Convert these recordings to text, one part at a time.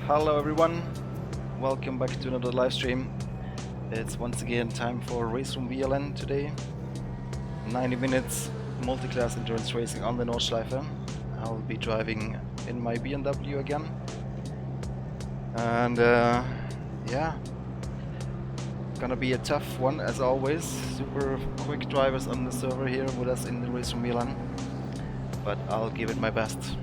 Hello everyone, welcome back to another live stream. It's once again time for RRVLN today. 90 minutes multi-class endurance racing on the Nordschleife. I'll be driving in my BMW again. And yeah, gonna be a tough one as always. Super quick drivers on the server here with us in the RRVLN. But I'll give it my best.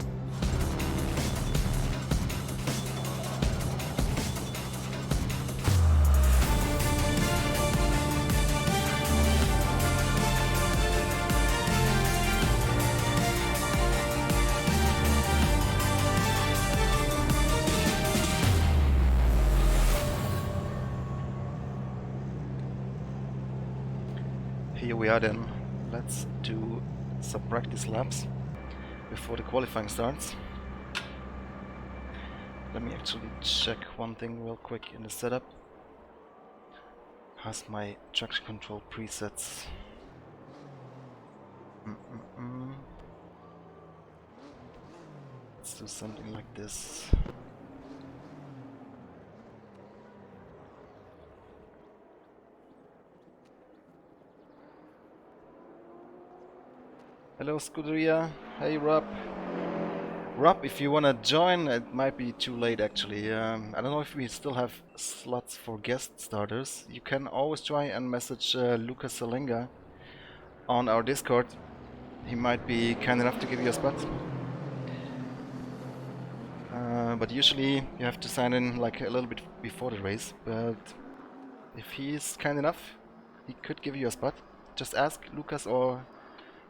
Here we are then. Let's do some practice laps before the qualifying starts. Let me actually check one thing real quick in the setup. How's my traction control presets? Let's do something like this. Hello Scuderia, hey Rob. Rob, if you wanna join, it might be too late actually. I don't know if we still have slots for guest starters. You can always try and message Lucas Salenga on our Discord. He might be kind enough to give you a spot. But usually you have to sign in like a little bit before the race. But if he's kind enough, he could give you a spot. Just ask Lucas or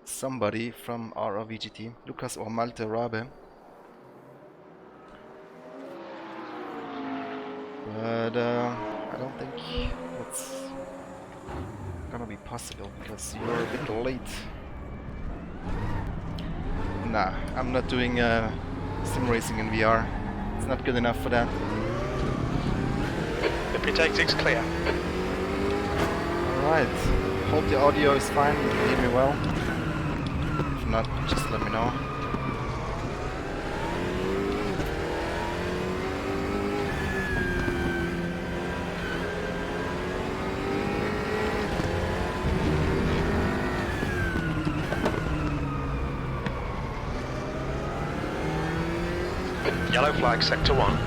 somebody from RRVGT, Lucas or Malte Rabe. But I don't think that's gonna be possible because you're a bit late. Nah, I'm not doing sim racing in VR. It's not good enough for that. The pit exit's clear. Alright, hope the audio is fine, you can hear me well. If not, just let me know. Yellow flag, sector 1.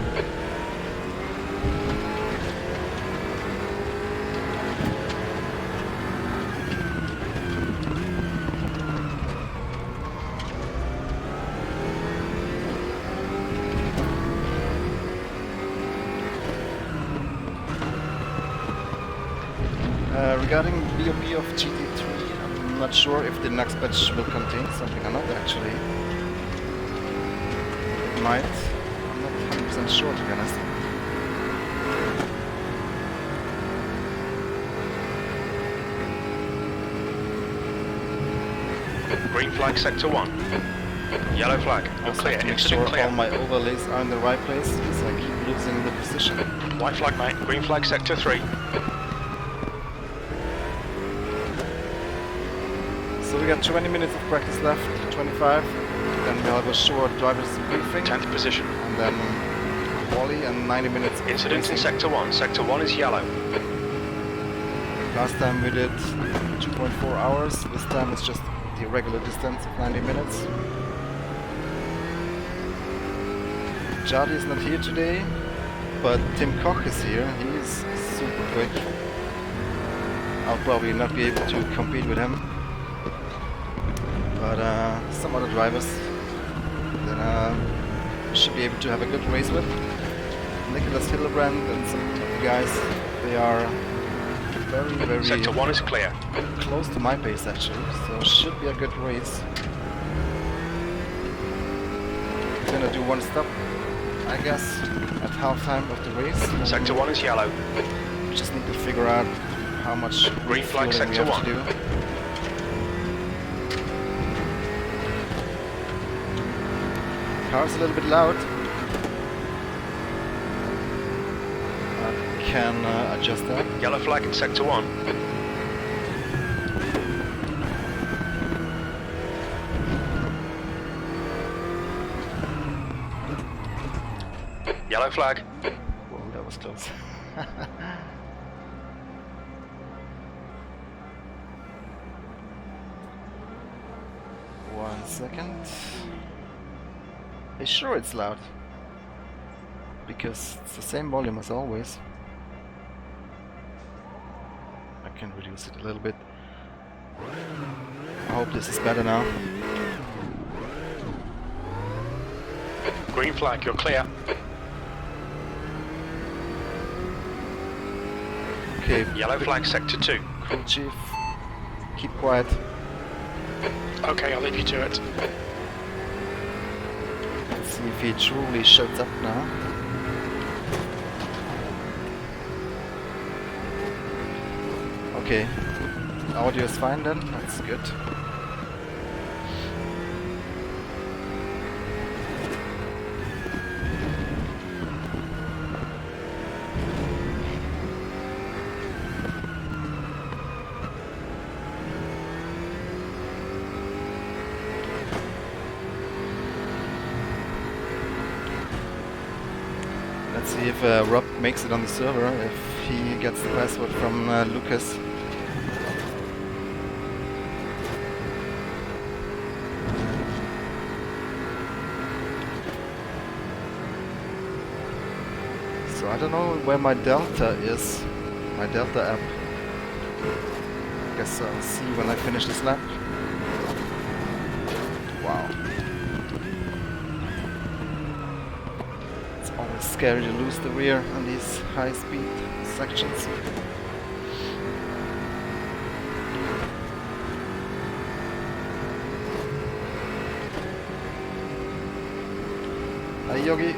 Regarding BOP of GT3, I'm not sure if the next patch will contain something or not actually. It might. I'm not 100% sure to be honest. Green flag, sector 1. Yellow flag, you're Also clear. have to make Incident sure clear. all my overlays are in the right place because I keep losing the position. White flag, mate. Green flag, sector 3. So we got 20 minutes of practice left, 25. Then we'll have a short driver's briefing. 10th position. And then quali and 90 minutes of Incident in racing. sector 1. Sector 1 is yellow. Last time we did 2.4 hours. This time it's just the regular distance of 90 minutes. Jadi is not here today, but Tim Koch is here. He's super quick. I'll probably not be able to compete with him. But some other drivers then should be able to have a good race with. Nicholas Hildebrand and some of the guys, they are very Sector 1 is clear. close to my pace actually, so should be a good race. We're gonna do one stop, I guess, at halftime of the race. Sector 1 is yellow. Just need to figure out how much Green flag, refueling we sector have to 1. do. Car's a little bit loud. I can adjust that. Yellow flag in sector 1. Yellow flag. Whoa, that was close. One second. Hey, sure it's loud. Because it's the same volume as always. I can reduce it a little bit. I hope this is better now. Green flag, you're clear. Okay. Yellow flag, sector 2. Crew chief, keep quiet. Okay, I'll leave you to it. Let's see if he truly shuts up now. Okay, audio is fine then, that's good. Let's see if Rob makes it on the server, if he gets the password from Lucas. So I don't know where my Delta is, my Delta app. Guess I'll see when I finish this lap. Wow. It's always scary to lose the rear on these high speed sections. Hi Yogi.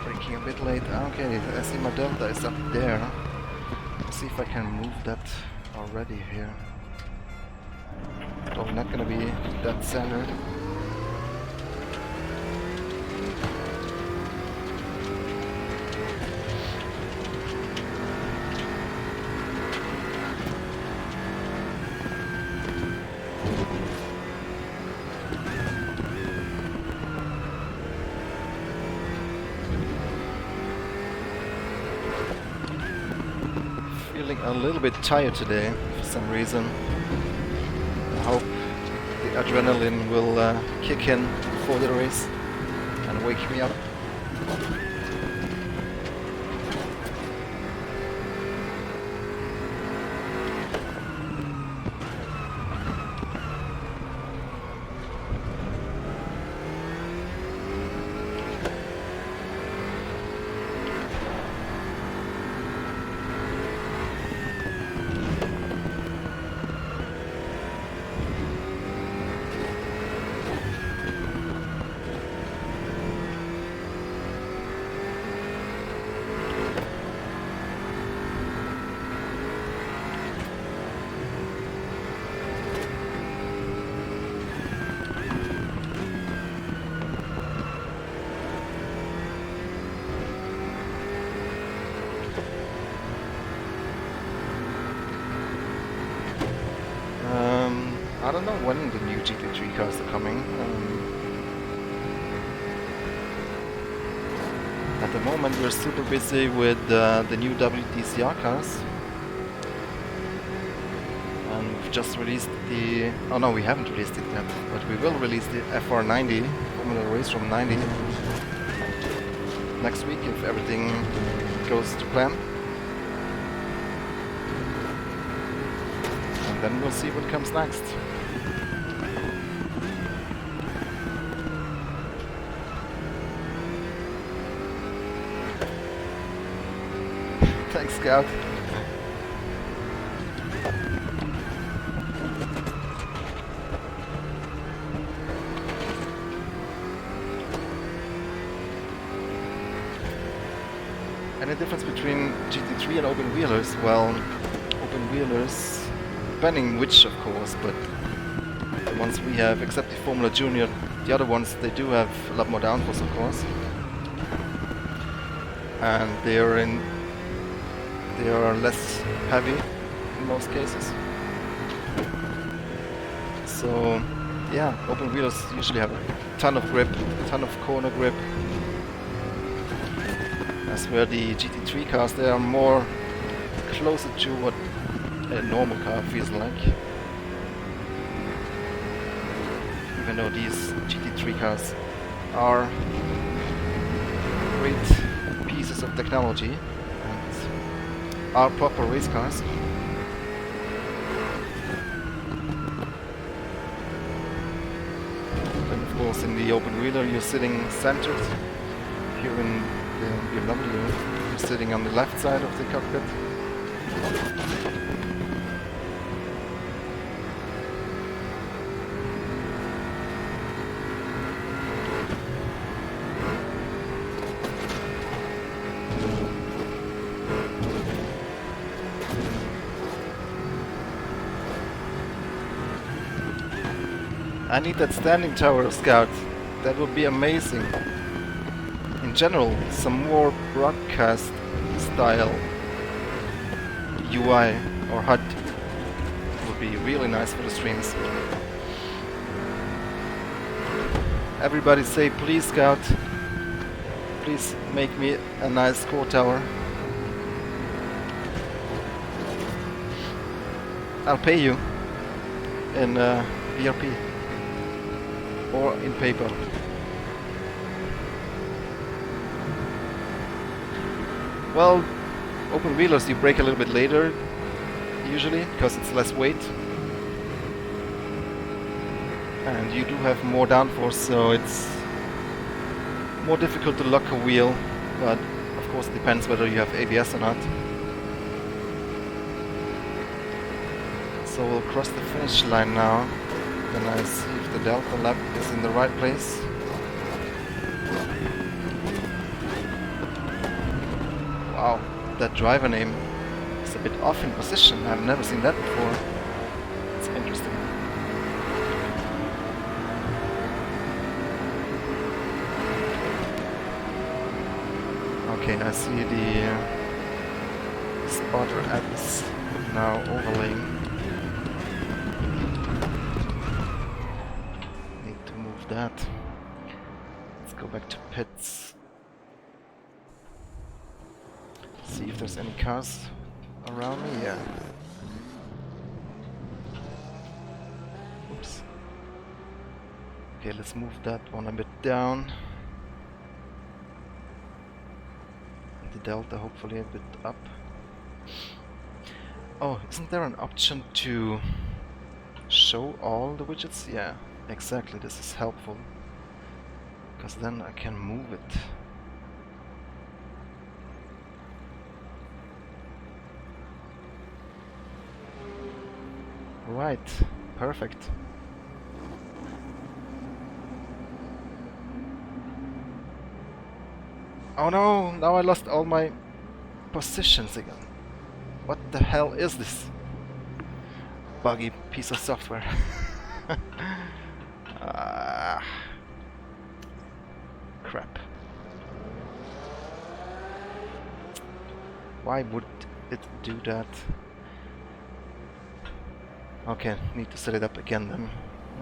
Braking a bit late. Okay, I see my Delta is up there. Let's see if I can move that already here. Probably not gonna be that centered. Feeling a little bit tired today for some reason. I hope the adrenaline will kick in before the race and wake me up. I don't know when the new GT3 cars are coming. At the moment we're super busy with the new WTCR cars. And we've just released the... oh no, we haven't released it yet, but we will release the FR90, Formula Race from 90, next week if everything goes to plan. And then we'll see what comes next. Thanks, Scout. Any difference between GT3 and open wheelers? Well, open wheelers, depending which of course, but the ones we have, except the Formula Junior, the other ones, they do have a lot more downforce of course. And they are less heavy in most cases. So yeah, open wheelers usually have a ton of grip, a ton of corner grip. As where the GT3 cars, they are more closer to what a normal car feels like. Even though these GT3 cars are great pieces of technology and are proper race cars. And of course in the open wheeler you're sitting centered. Here in the BMW you're sitting on the left side of the cockpit. I need that standing tower, Scout. That would be amazing. In general, some more broadcast style UI or HUD would be really nice for the streams. Everybody say please, Scout. Please make me a nice score tower. I'll pay you in VRP. Or in paper. Well, open wheelers you brake a little bit later, usually, because it's less weight. And you do have more downforce, so it's more difficult to lock a wheel, but of course it depends whether you have ABS or not. So we'll cross the finish line now. Then I see if the delta lap is in the right place. Wow, that driver name is a bit off in position. I've never seen that before. It's interesting. Okay, I see the spotter app is now overlaying. That. Let's go back to pits. See if there's any cars around me. Yeah. Oops. Okay, let's move that one a bit down. And the delta hopefully a bit up. Oh, isn't there an option to show all the widgets? Yeah. Exactly, this is helpful, because then I can move it. Right, perfect. Oh no, now I lost all my positions again. What the hell is this buggy piece of software? Crap. Why would it do that? Okay, need to set it up again then.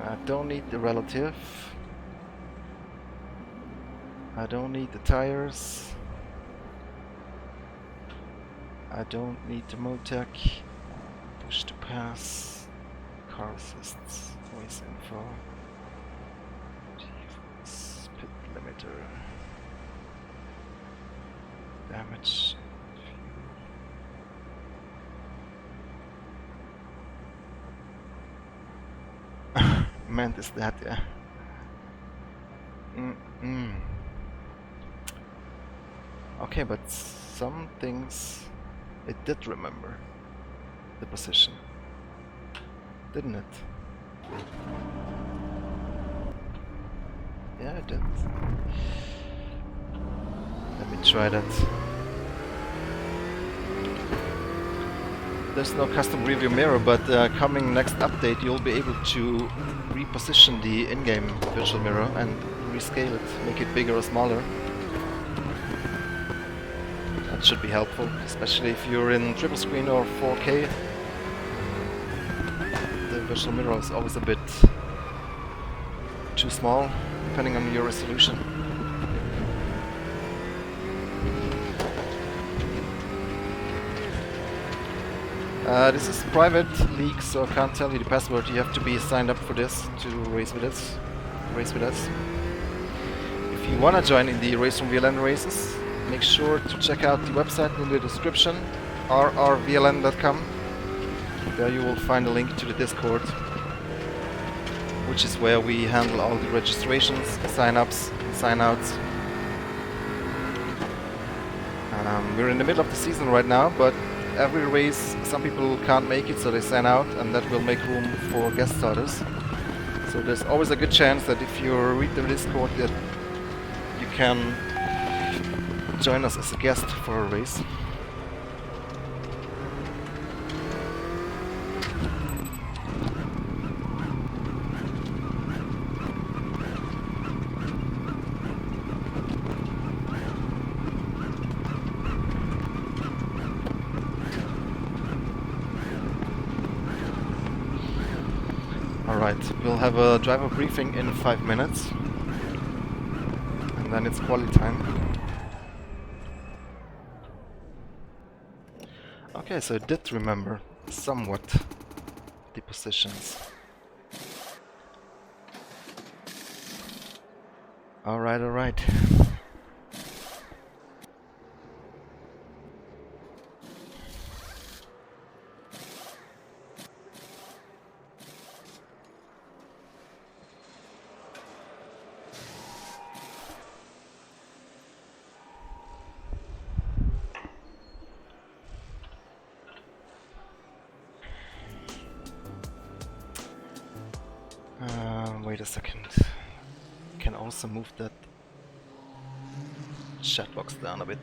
I don't need the relative. I don't need the tires. I don't need the Motec. Push to pass. Car assists. Voice info. Pit limiter. Damage. Meant is that, yeah. Okay, but some things it did remember the position, didn't it? Yeah, it did. Let me try that. There's no custom review mirror, but coming next update you'll be able to reposition the in-game virtual mirror and rescale it, make it bigger or smaller. That should be helpful, especially if you're in triple screen or 4K. The virtual mirror is always a bit too small, depending on your resolution. This is private league, so I can't tell you the password. You have to be signed up for this to race with us. If you wanna join in the RRVLN races, make sure to check out the website in the description, rrvln.com. There you will find a link to the Discord, which is where we handle all the registrations, sign-ups, sign-outs. We're in the middle of the season right now, but every race some people can't make it, so they sign out, and that will make room for guest starters. So there's always a good chance that if you read the Discord that you can join us as a guest for a race. Alright, we'll have a driver briefing in 5 minutes, and then it's quali time. Okay, so I did remember somewhat the positions. Alright. Wait a second. Can also move that chat box down a bit.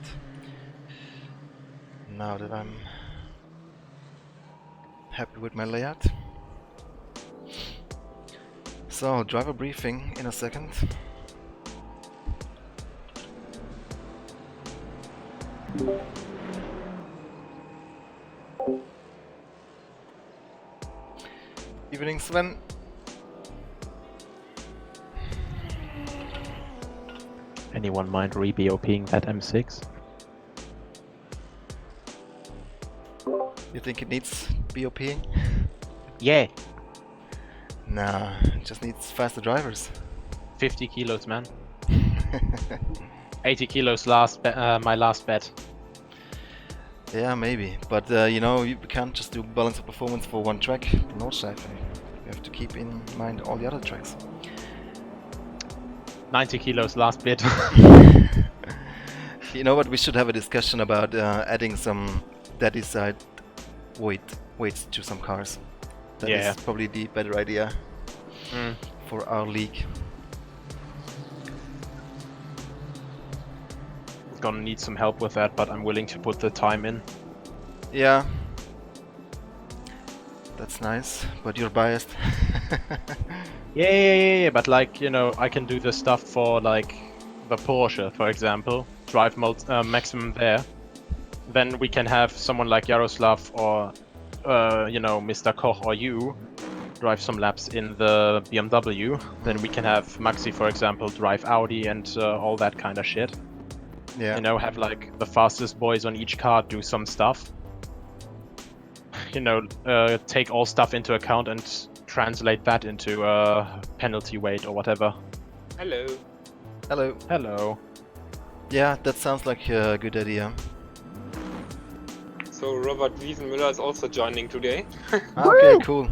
Now that I'm happy with my layout. So, driver briefing in a second. Evening, Sven. Anyone mind re-BOPing that M6? You think it needs BOPing? Yeah! Nah, it just needs faster drivers. 50 kilos, man. 80 kilos my last bet. Yeah, maybe. But you know, you can't just do balance of performance for one track, the Nordschleife. You have to keep in mind all the other tracks. 90 kilos last bit. You know what, we should have a discussion about adding some daddy side weights to some cars. That is probably the better idea for our league. Gonna need some help with that, but I'm willing to put the time in. Yeah. That's nice, but you're biased. Yeah, but like, you know, I can do the stuff for like the Porsche, for example, drive maximum there. Then we can have someone like Jaroslav or, you know, Mr. Koch or you drive some laps in the BMW. Then we can have Maxi, for example, drive Audi and all that kind of shit. Yeah. You know, have like the fastest boys on each car do some stuff. You know, take all stuff into account and translate that into penalty weight or whatever. Hello. Hello. Hello. Yeah, that sounds like a good idea. So Robert Wiesenmüller is also joining today. Okay, cool.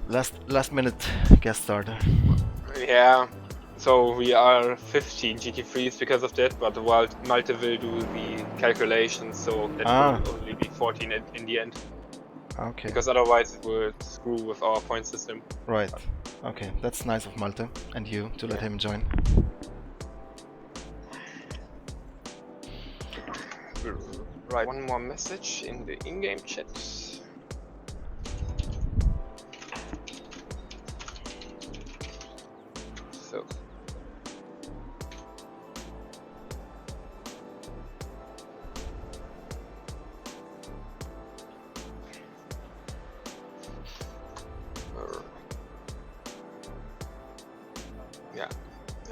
Last minute guest starter. Yeah. So we are 15 GT3s because of that, but Malte will do the calculations, so that will only be 14 in the end. Okay. Because otherwise it will screw with our point system. Right. Okay, that's nice of Malte and you to let him join. We'll write one more message in the in-game chat. So.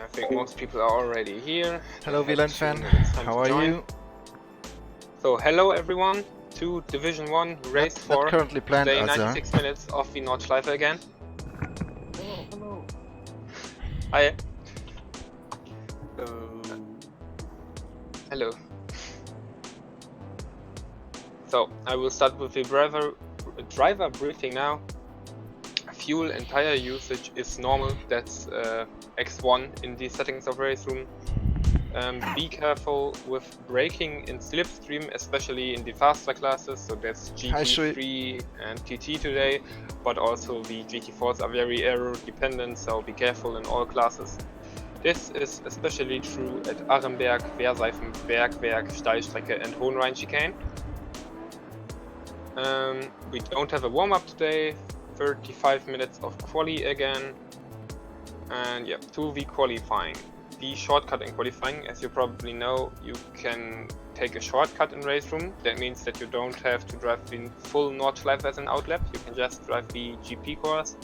I think most people are already here. Hello, They had VLN to fan. know it's time How to are join. you? So hello everyone to Division 1 Race 4. Not currently planned, Day Azar. 96 minutes of the Nordschleife again. Hi. Hello. So I will start with the driver briefing now. Fuel and tire usage is normal. That's X1 in the settings of race room. Be careful with braking in slipstream, especially in the faster classes. So that's GT3 and TT today, but also the GT4s are very aero dependent, so be careful in all classes. This is especially true at Aremberg, Wehrseifen, Bergwerk, Steilstrecke and Hohenrhein chicane. We don't have a warm-up today, 35 minutes of quali again, and yeah, 2v qualifying. The shortcut in qualifying, as you probably know, you can take a shortcut in race room. That means that you don't have to drive the full Nordschleife as an outlap, you can just drive the GP course.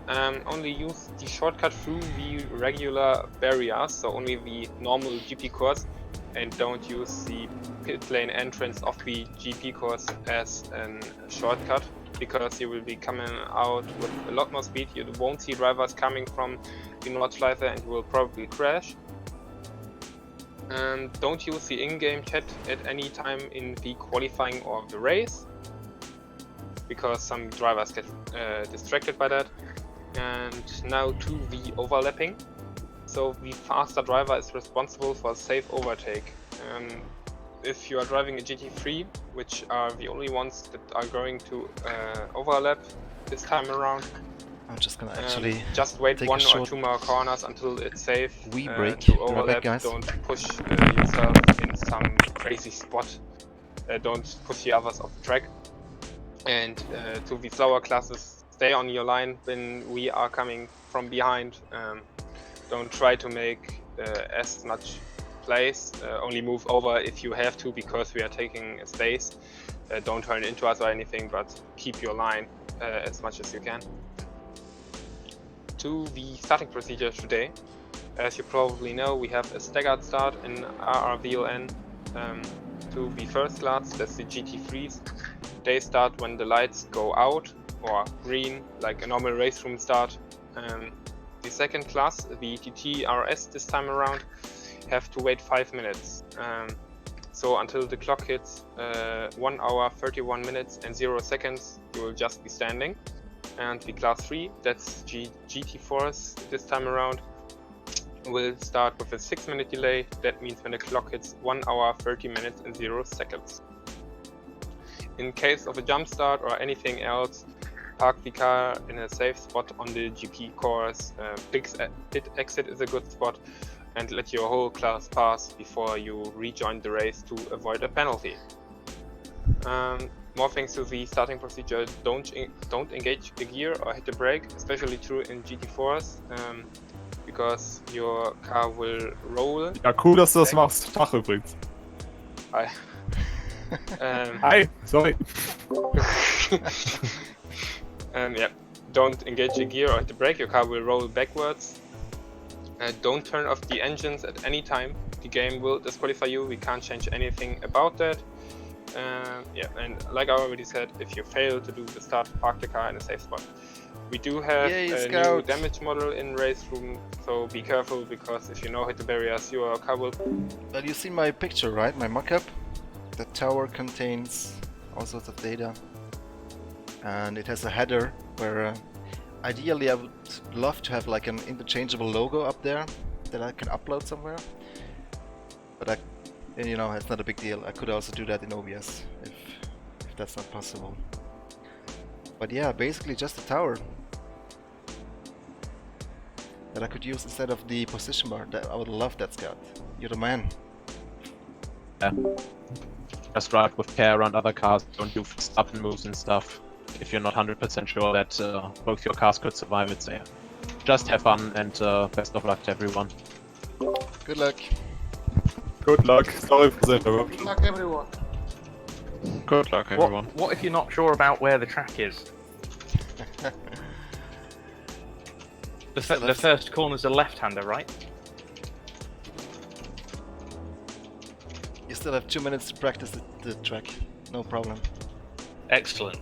Only use the shortcut through the regular barriers, so only the normal GP course, and don't use the pit lane entrance of the GP course as a shortcut, because you will be coming out with a lot more speed. You won't see drivers coming from the Nordschleife and you will probably crash. Don't use the in-game chat at any time in the qualifying or the race, because some drivers get distracted by that. And now to the overlapping. So the faster driver is responsible for safe overtake. If you are driving a GT3, which are the only ones that are going to overlap this time around, I'm just gonna actually just wait take 1 a or short 2 more corners until it's safe break. to Right back, overlap. guys. Don't push yourself in some crazy spot. Don't push the others off the track. And to the slower classes, stay on your line when we are coming from behind. Don't try to make as much place, only move over if you have to, because we are taking a space. Don't turn into us or anything, but keep your line as much as you can. To the starting procedure today. As you probably know, we have a staggered start in RRVLN. To the first class, that's the GT3s. They start when the lights go out, or green, like a normal race room start. The second class, the TH8RS this time around, have to wait 5 minutes. So until the clock hits 1 hour, 31 minutes and 0 seconds, you will just be standing. And the class 3, that's GT4s this time around, will start with a 6-minute delay. That means when the clock hits 1 hour, 30 minutes and 0 seconds. In case of a jump start or anything else, park the car in a safe spot on the GP course. Pit exit is a good spot, and let your whole class pass before you rejoin the race to avoid a penalty. More things to the starting procedure: don't engage a gear or hit the brake, especially true in GT4s, because your car will roll. Ja, cool, dass du das machst. Tag übrigens. Hi. Hi, sorry. Yeah, don't engage a gear or hit the brake, your car will roll backwards. Don't turn off the engines at any time, the game will disqualify you, we can't change anything about that. Yeah, and like I already said, if you fail to do the start, park the car in a safe spot. We do have a new damage model in race room, so be careful, because if you hit the barriers, your car will... Well, you see my picture, right? My mockup. The tower contains all sorts of data, and it has a header where ideally I would love to have like an interchangeable logo up there that I can upload somewhere, but it's not a big deal. I could also do that in OBS if that's not possible. But yeah, basically just a tower that I could use instead of the position bar. I would love that, Scout. You're the man. Yeah. Just drive with care around other cars, don't do stop and moves and stuff if you're not 100% sure that both your cars could survive it. So yeah, just have fun and best of luck to everyone. Good luck. Good luck. Sorry for the interruption. Good luck, everyone. Good luck, everyone. What if you're not sure about where the track is? The first corner's a left-hander, right? still have 2 minutes to practice the track. No problem. Excellent.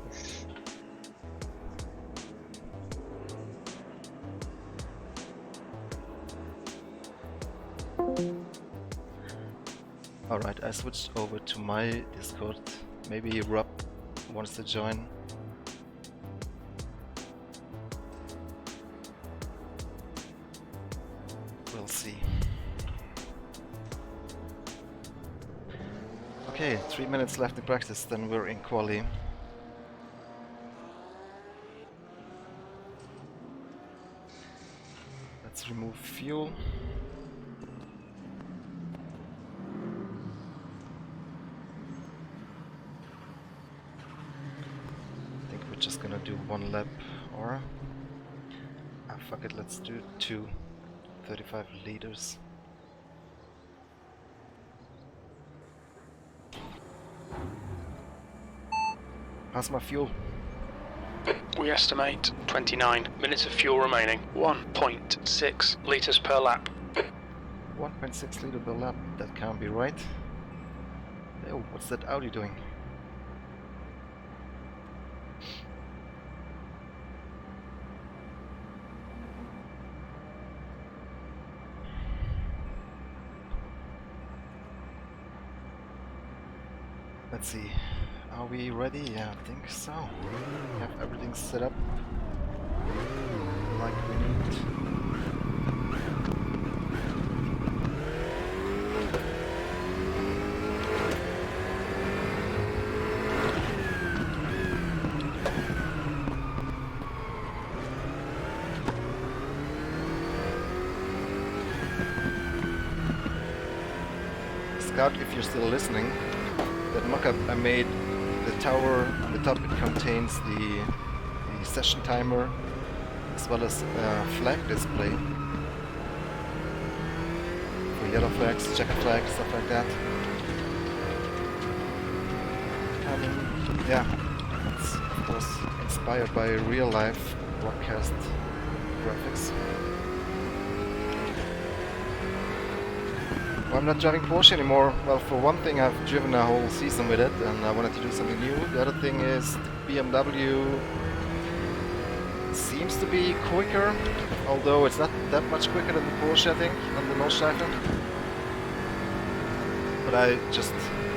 Alright, I switched over to my Discord. Maybe Rob wants to join. We'll see. Okay, 3 minutes left in practice, then we're in quali. Let's remove fuel. I think we're just gonna do 1 lap, or... Ah, fuck it, let's do 2. 35 liters. How's my fuel? We estimate 29 minutes of fuel remaining, 1.6 litres per lap. 1.6 liter per lap, that can't be right. Oh, what's that Audi doing? Let's see. Are we ready? Yeah, I think so. We have everything set up like we need. Scout, if you're still listening, that mock-up I made, the tower on the top, it contains the session timer as well as a flag display for yellow flags, checker flags, stuff like that. Yeah, it's of course inspired by real-life broadcast graphics. Well, I'm not driving Porsche anymore. Well, for one thing, I've driven a whole season with it and I wanted to do something new. The other thing is the BMW seems to be quicker, although it's not that much quicker than the Porsche, I think, on the Nordschleife. But I just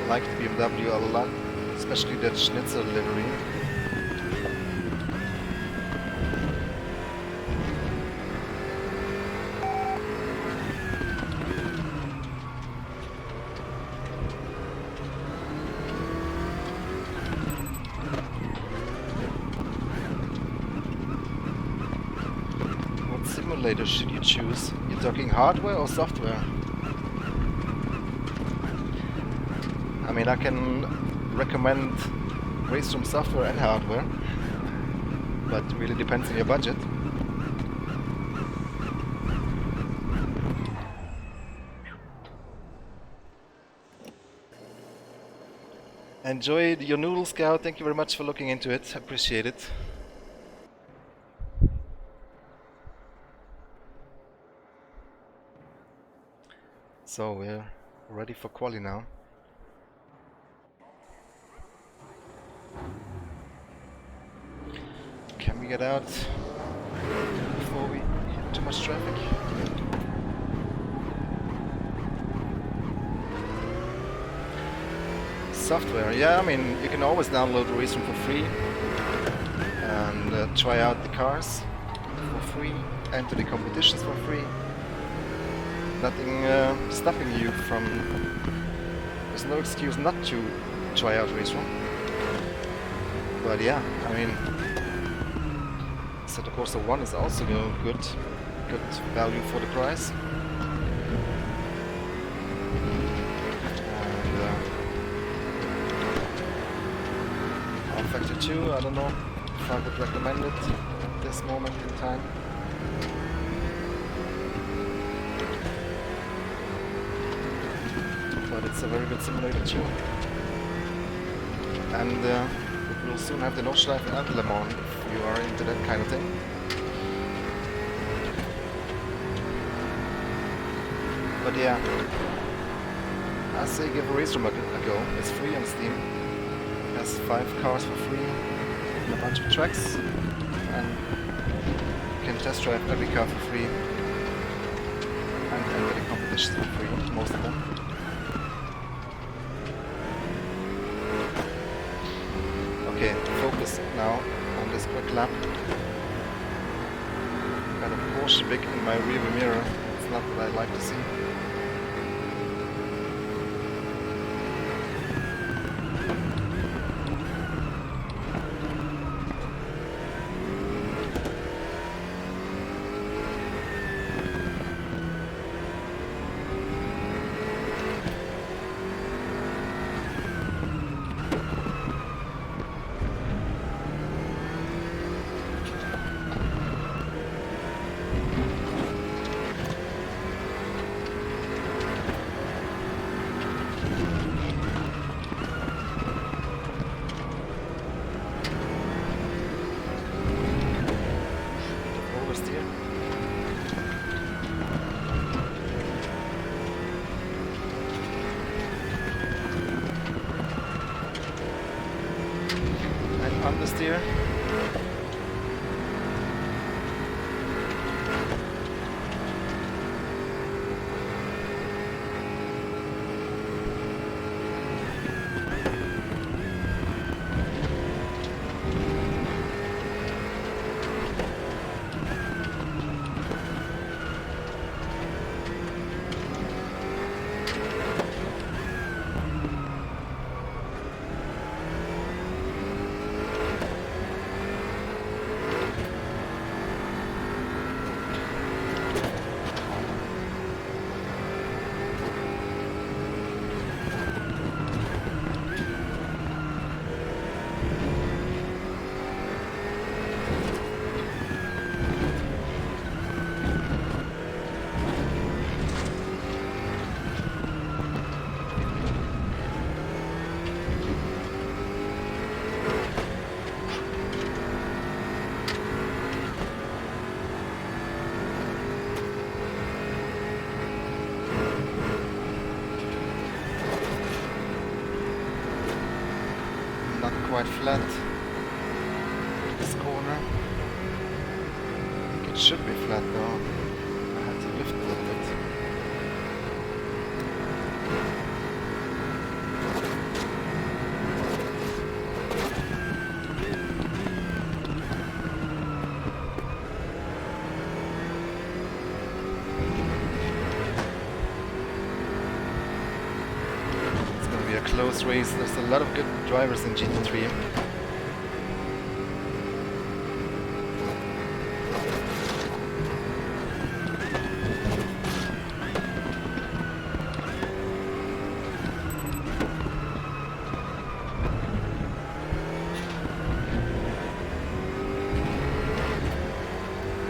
like the BMW a lot, especially that Schnitzer livery. Simulator should you choose? You're talking hardware or software? I mean, I can recommend Raceroom software and hardware, but it really depends on your budget. Enjoy your noodle, Scout. Thank you very much for looking into it. Appreciate it. So we're ready for quali now. Can we get out before we hit too much traffic? Software, yeah, I mean, you can always download Raceroom for free and try out the cars for free, enter the competitions for free. Nothing stopping you from... There's no excuse not to try out Raceroom. But yeah, I mean... Assetto Corsa 1 is also good value for the price. And Factor 2, I don't know if I would recommend it at this moment in time. But it's a very good simulator too. And we will soon have the Nordschleife and Le Mans if you are into that kind of thing. But yeah, I say give a race room a go. It's free on Steam. It has 5 cars for free and a bunch of tracks, and you can test drive every car for free, and the competitions for free, most of them. Okay, focus now on this quick lap. Got a Porsche big in my rearview mirror. It's not what I like to see. Oversteer. And understeer. Not quite flat. This corner. I think it should be flat though. I had to lift a little bit. It's gonna be a close race. There's a lot of good drivers in GT3.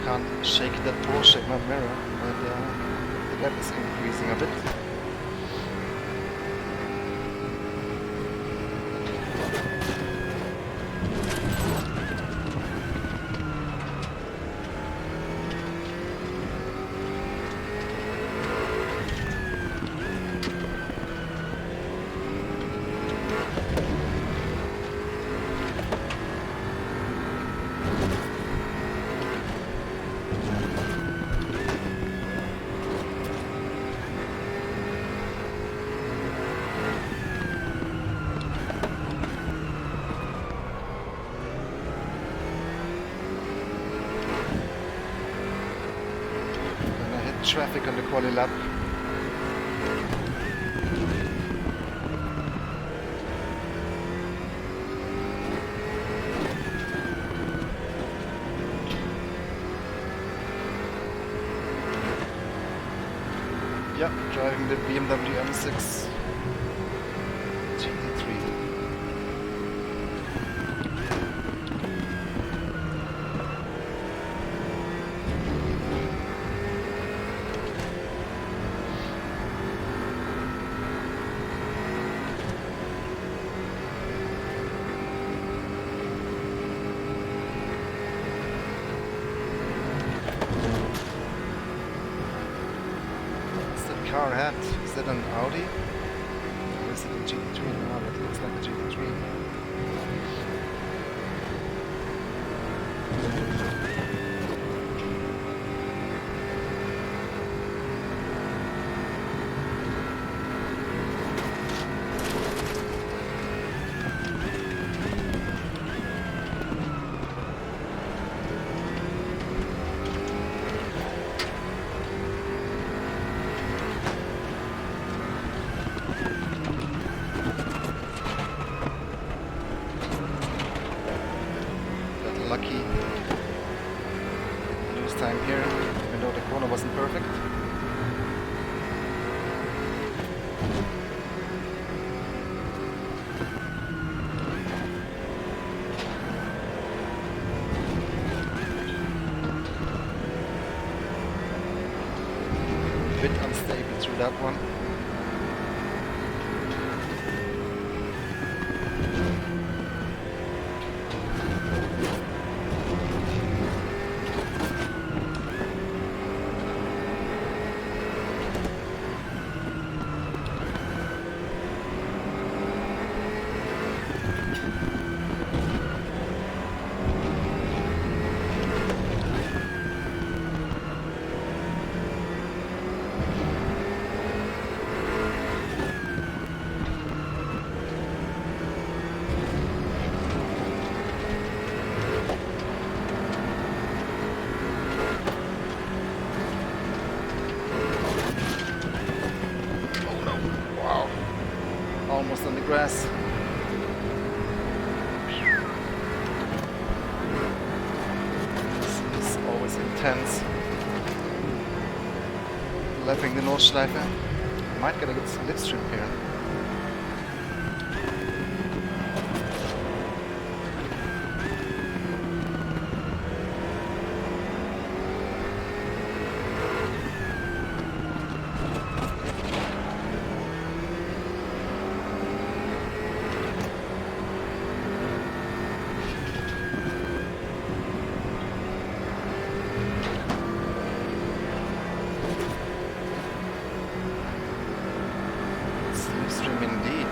Can't shake that Porsche in my mirror, but the gap is increasing a bit. Traffic on the quali lap. Yep, driving the BMW M6 GT3. Car ahead. Is that an Audi? Is it a GT3? No, that looks like a GT3. Lucky. Lose time here, even though the corner wasn't perfect. A bit unstable through that one. Almost on the grass. This is always intense. Lapping the Nordschleife. Might get a good slipstream here. Slipstream indeed.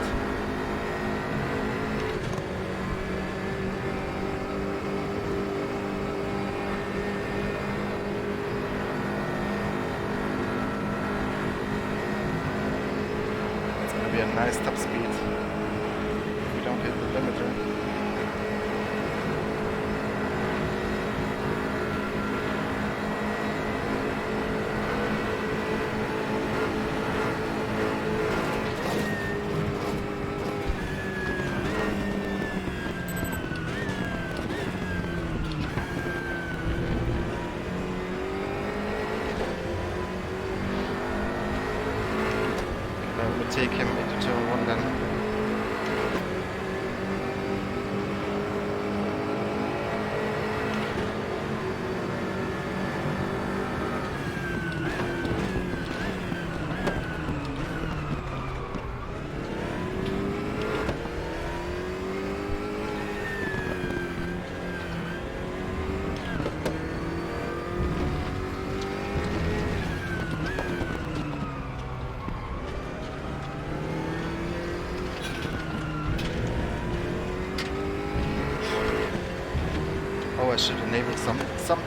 It's gonna be a nice top speed if we don't hit the limiter. Take him into turn 1 then. I should enable some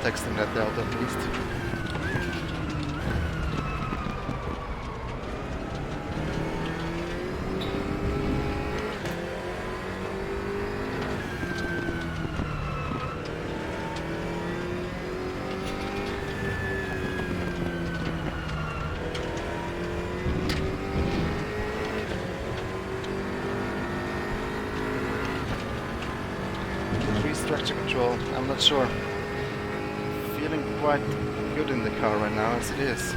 text in that delta at least. Structure control, I'm not sure. Feeling quite good in the car right now as it is.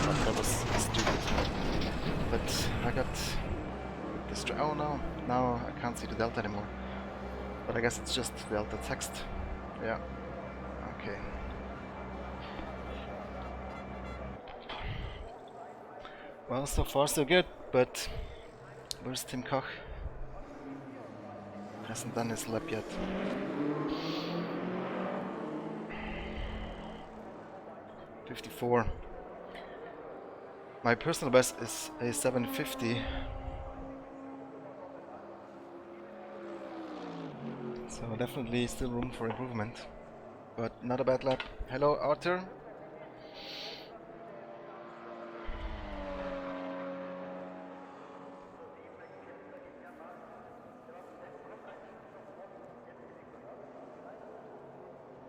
Oh, that was stupid. But I got distracted. Oh no, now I can't see the delta anymore. But I guess it's just delta text. Yeah. Okay. Well, so far so good, but where's Tim Koch? Hasn't done his lap yet. '54. My personal best is a 750. So definitely still room for improvement. But not a bad lap. Hello Arthur.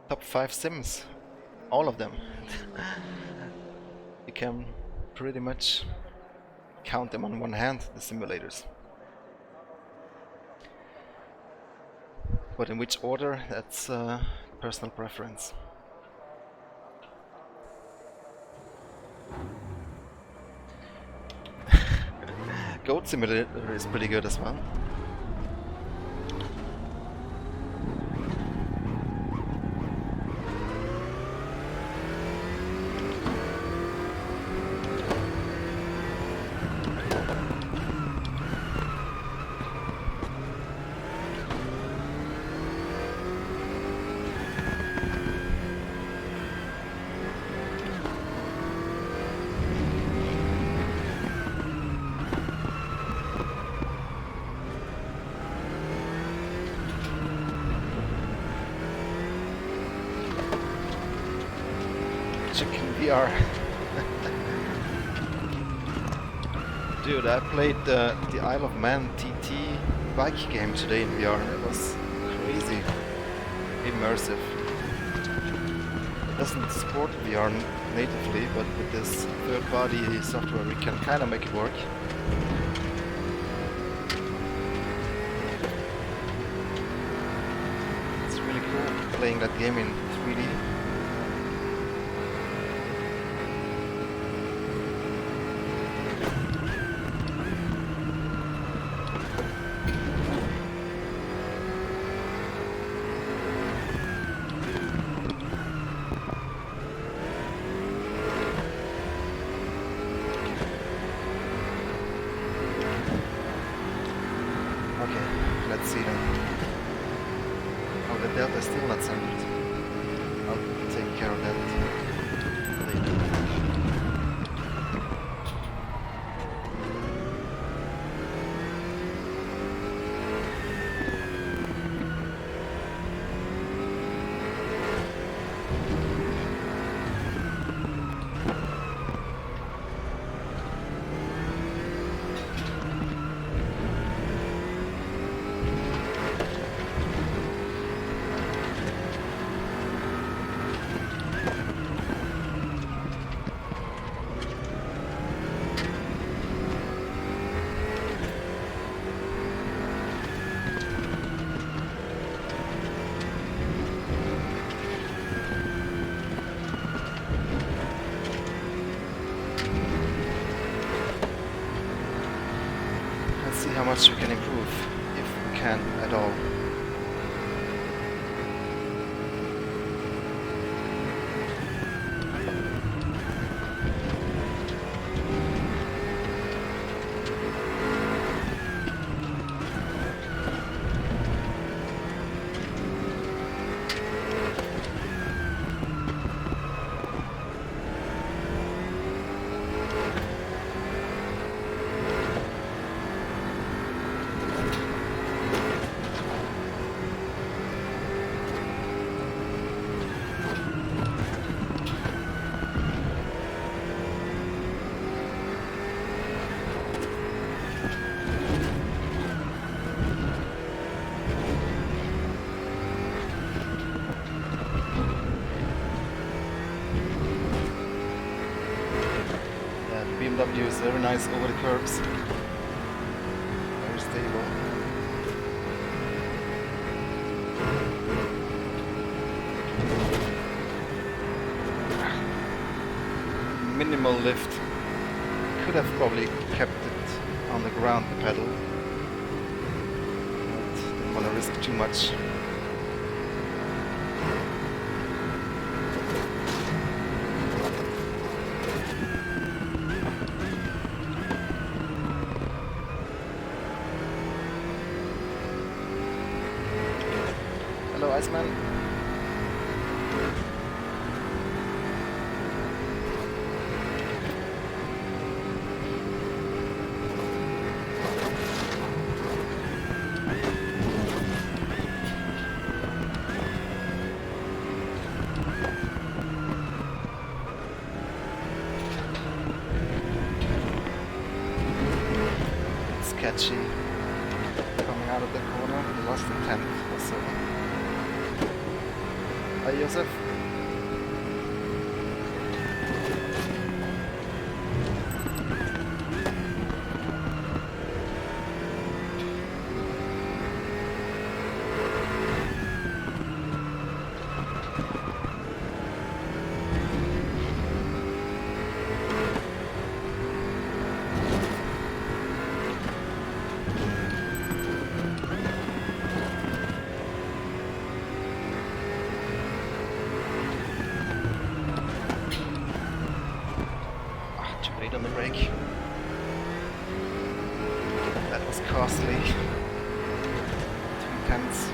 Top 5 sims. All of them. You can pretty much count them on one hand, the simulators. But in which order, that's personal preference. Goat Simulator is pretty good as well. Chicken VR. Dude, I played the Isle of Man TT bike game today in VR. It was crazy immersive. It doesn't support VR natively, but with this third-party software we can kind of make it work. It's really cool playing that game in 3D. Let's see then. Oh, the delta is still not centered. I'll take care of that later. How much we can improve, if we can at all. BMW is very nice over the curves. Very stable. Minimal lift. Could have probably kept it on the ground, the pedal. But didn't want to risk too much. Hello, Iceman. sketchy. Coming out of the corner, he lost the 10th or so. Hi Josef. On the brake. That was costly. 2 tenths.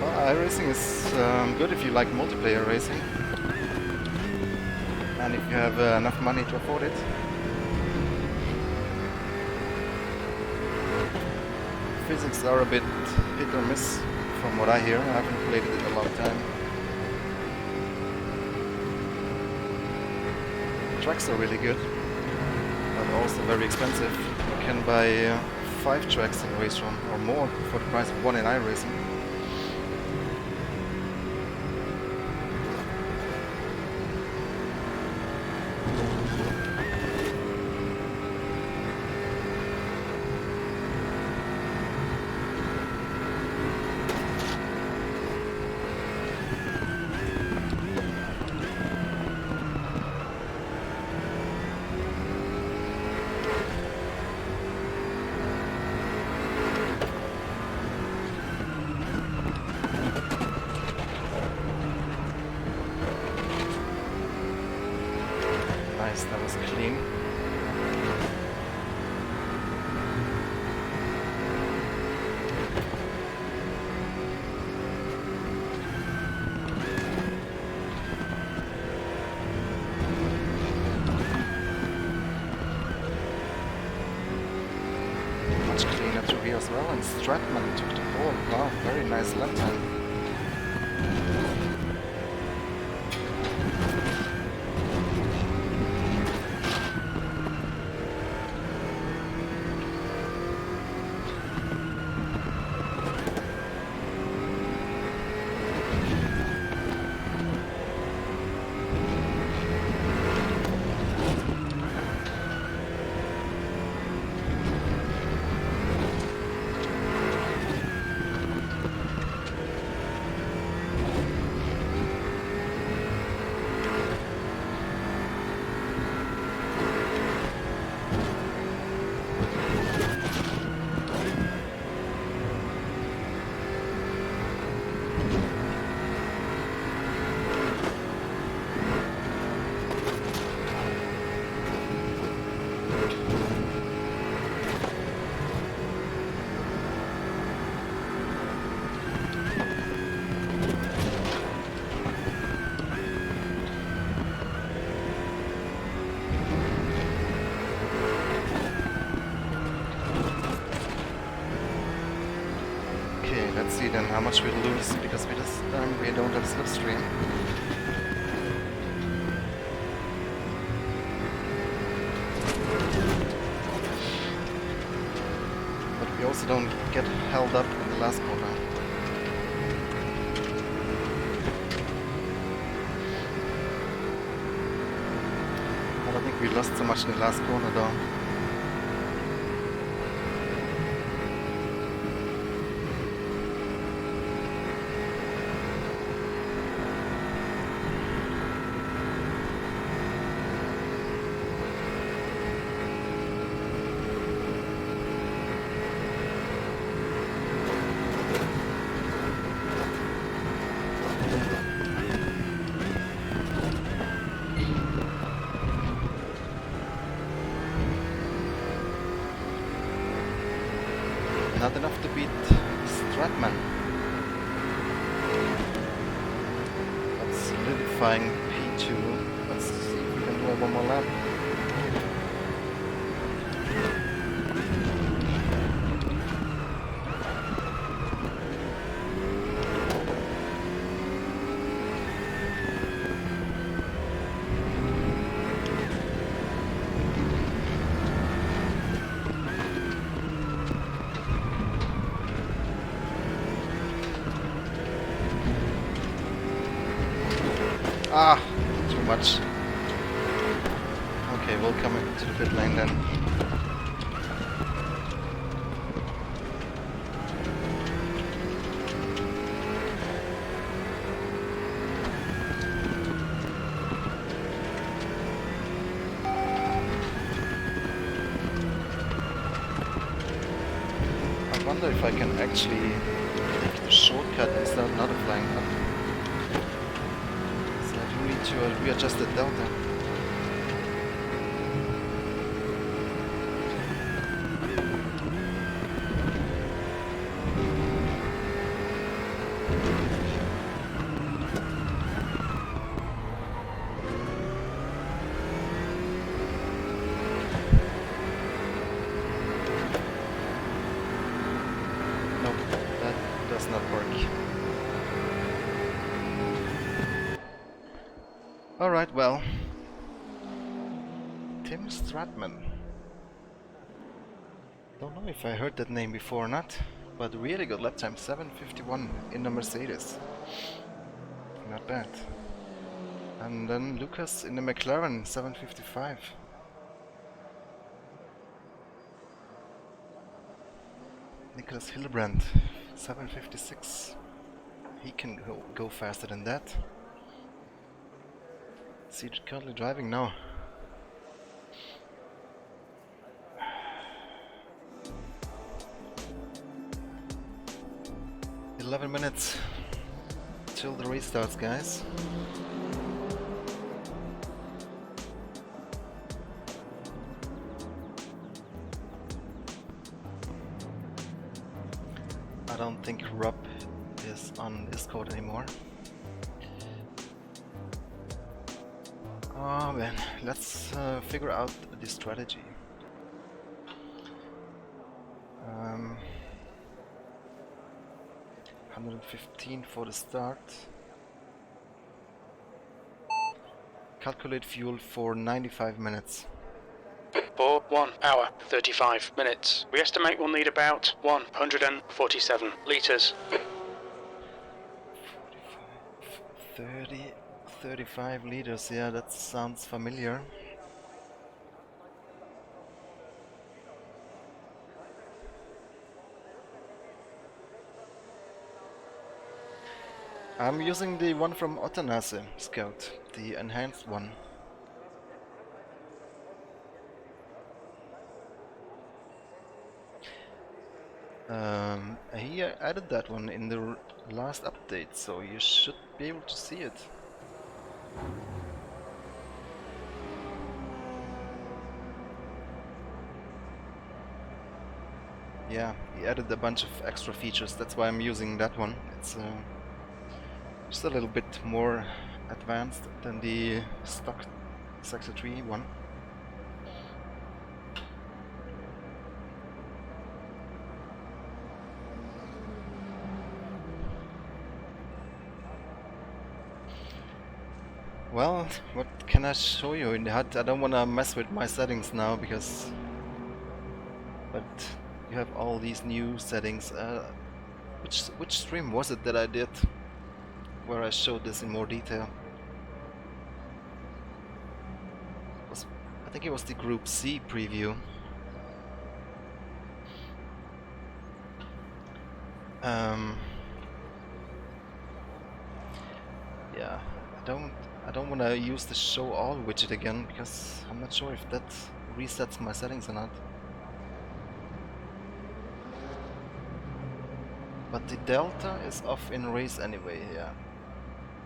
Well, iRacing is good if you like multiplayer racing. And if you have enough money to afford it. Physics are a bit hit or miss from what I hear. I haven't played it in a long time. Tracks are really good, but also very expensive. You can buy 5 tracks in Race Run or more for the price of 1 in iRacing. That was clean. Much cleaner through here as well, and Stratman took the pole. Wow, very nice lap time. Let's see then how much we'll lose, because we don't have slipstream. But we also don't get held up in the last corner. I don't think we lost so much in the last corner though. Not enough to beat Stratman. That's solidifying P2. Let's see if we can do one more lap. Ah, too much. Okay, we'll come into the pit lane then. I wonder if I can actually take the shortcut instead of another flying cut. So I do need to readjust the delta. Nope, that does not work. Alright, well. Tim Stratman. Don't know if I heard that name before or not, but really good lap time, 7:51 in the Mercedes. Not bad. And then Lucas in the McLaren, 7:55. Nicholas Hillebrand, 7:56. He can go faster than that. Is he currently driving now? "11 minutes till the race starts, guys." I don't think Rob is on Discord anymore. Oh man, let's figure out the strategy. 115 for the start. Calculate fuel for 95 minutes. For 1 hour, 35 minutes. We estimate we'll need about 147 litres. 35 liters, yeah, that sounds familiar. I'm using the one from Ottanase Scout, the enhanced one. He added that one in the last update, so you should be able to see it. Yeah, he added a bunch of extra features, that's why I'm using that one. It's just a little bit more advanced than the stock Sector 3 one. Well, what can I show you in the HUD? I don't want to mess with my settings now because... But you have all these new settings. Which stream was it that I did where I showed this in more detail? I think it was the Group C preview. Yeah, I don't want to use the show all widget again because I'm not sure if that resets my settings or not. But the delta is off in race anyway, yeah.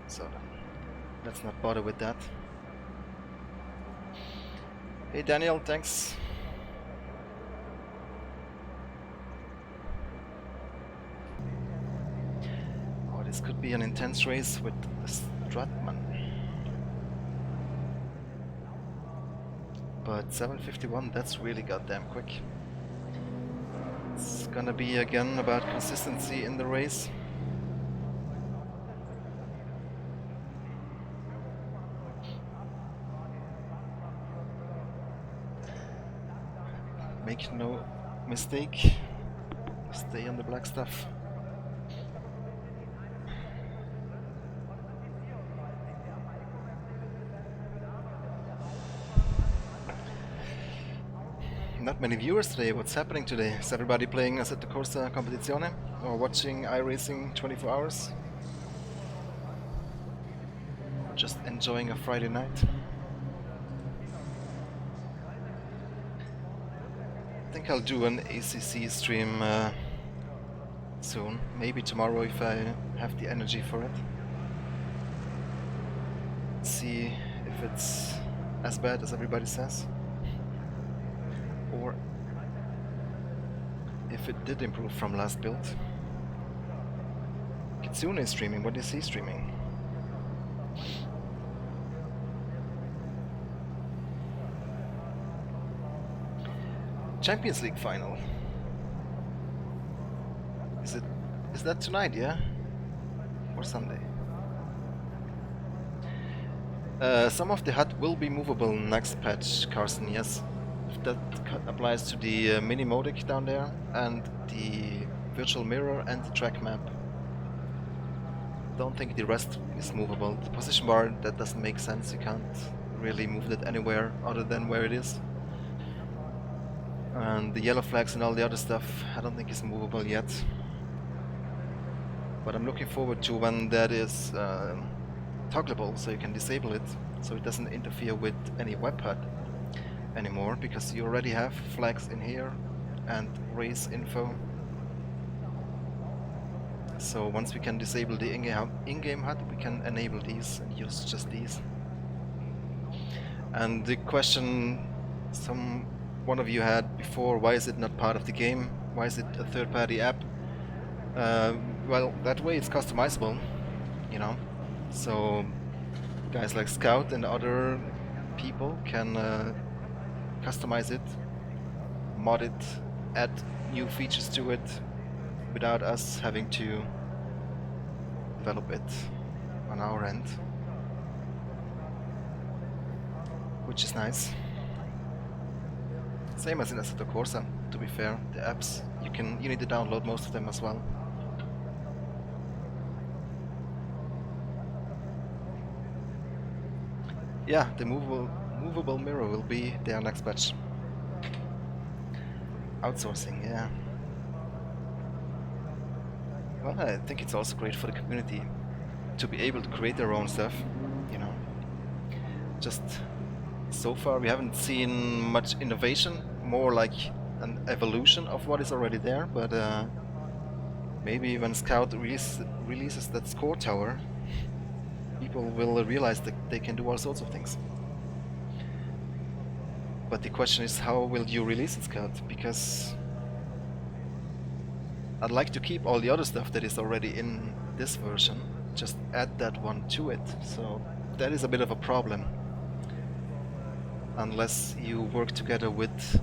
So let's not bother with that. Hey Daniel, thanks. Oh, this could be an intense race with Stratman. But 7:51, that's really goddamn quick. It's gonna be again about consistency in the race. Make no mistake, stay on the black stuff. not many viewers today. What's happening today? Is everybody playing Assetto Corsa Competizione or watching iRacing 24 hours? Or just enjoying a Friday night? I think I'll do an ACC stream soon. Maybe tomorrow if I have the energy for it. See if it's as bad as everybody says. Or if it did improve from last build. Kitsune is streaming. What is he streaming? Champions League final. Is that tonight, yeah? Or Sunday? Some of the HUD will be movable next patch, Carson, yes. That applies to the mini modic down there and the virtual mirror and the track map. Don't think the rest is movable. The position bar, that doesn't make sense. You can't really move that anywhere other than where it is. And the yellow flags and all the other stuff, I don't think is movable yet. But I'm looking forward to when that is toggleable, so you can disable it, so it doesn't interfere with any web HUD anymore, because you already have flags in here and race info. So once we can disable the in-game HUD, we can enable these and use just these. And the question one of you had before, why is it not part of the game? Why is it a third-party app? Well, that way it's customizable, you know. So guys like Scout and other people can customize it, mod it, add new features to it without us having to develop it on our end, which is nice. Same as in Assetto Corsa, to be fair. The apps, you need to download most of them as well. Yeah, the movable mirror will be their next patch. Outsourcing, yeah. Well, I think it's also great for the community to be able to create their own stuff, you know. Just so far we haven't seen much innovation, more like an evolution of what is already there, but maybe when Scout releases that score tower, people will realize that they can do all sorts of things. But the question is, how will you release it, Scout? Because I'd like to keep all the other stuff that is already in this version, just add that one to it. So that is a bit of a problem, unless you work together with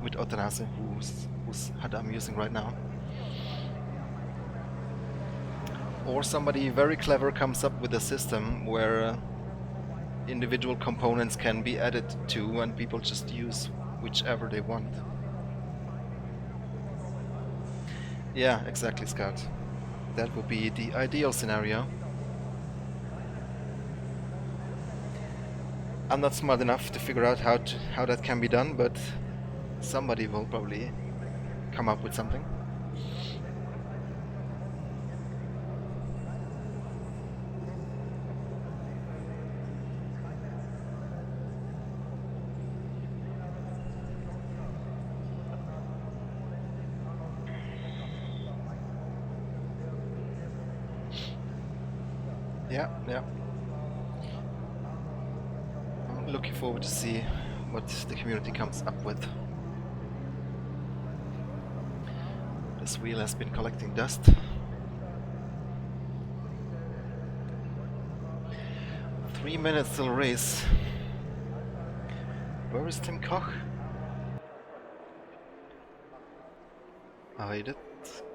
Otanase, whose HUD I'm using right now. Or somebody very clever comes up with a system where individual components can be added to and people just use whichever they want. Yeah, exactly, Scout. That would be the ideal scenario. I'm not smart enough to figure out how that can be done, but somebody will probably come up with something. Yeah. I'm looking forward to see what the community comes up with. This wheel has been collecting dust. 3 minutes till race. Where is Tim Koch? Oh, he did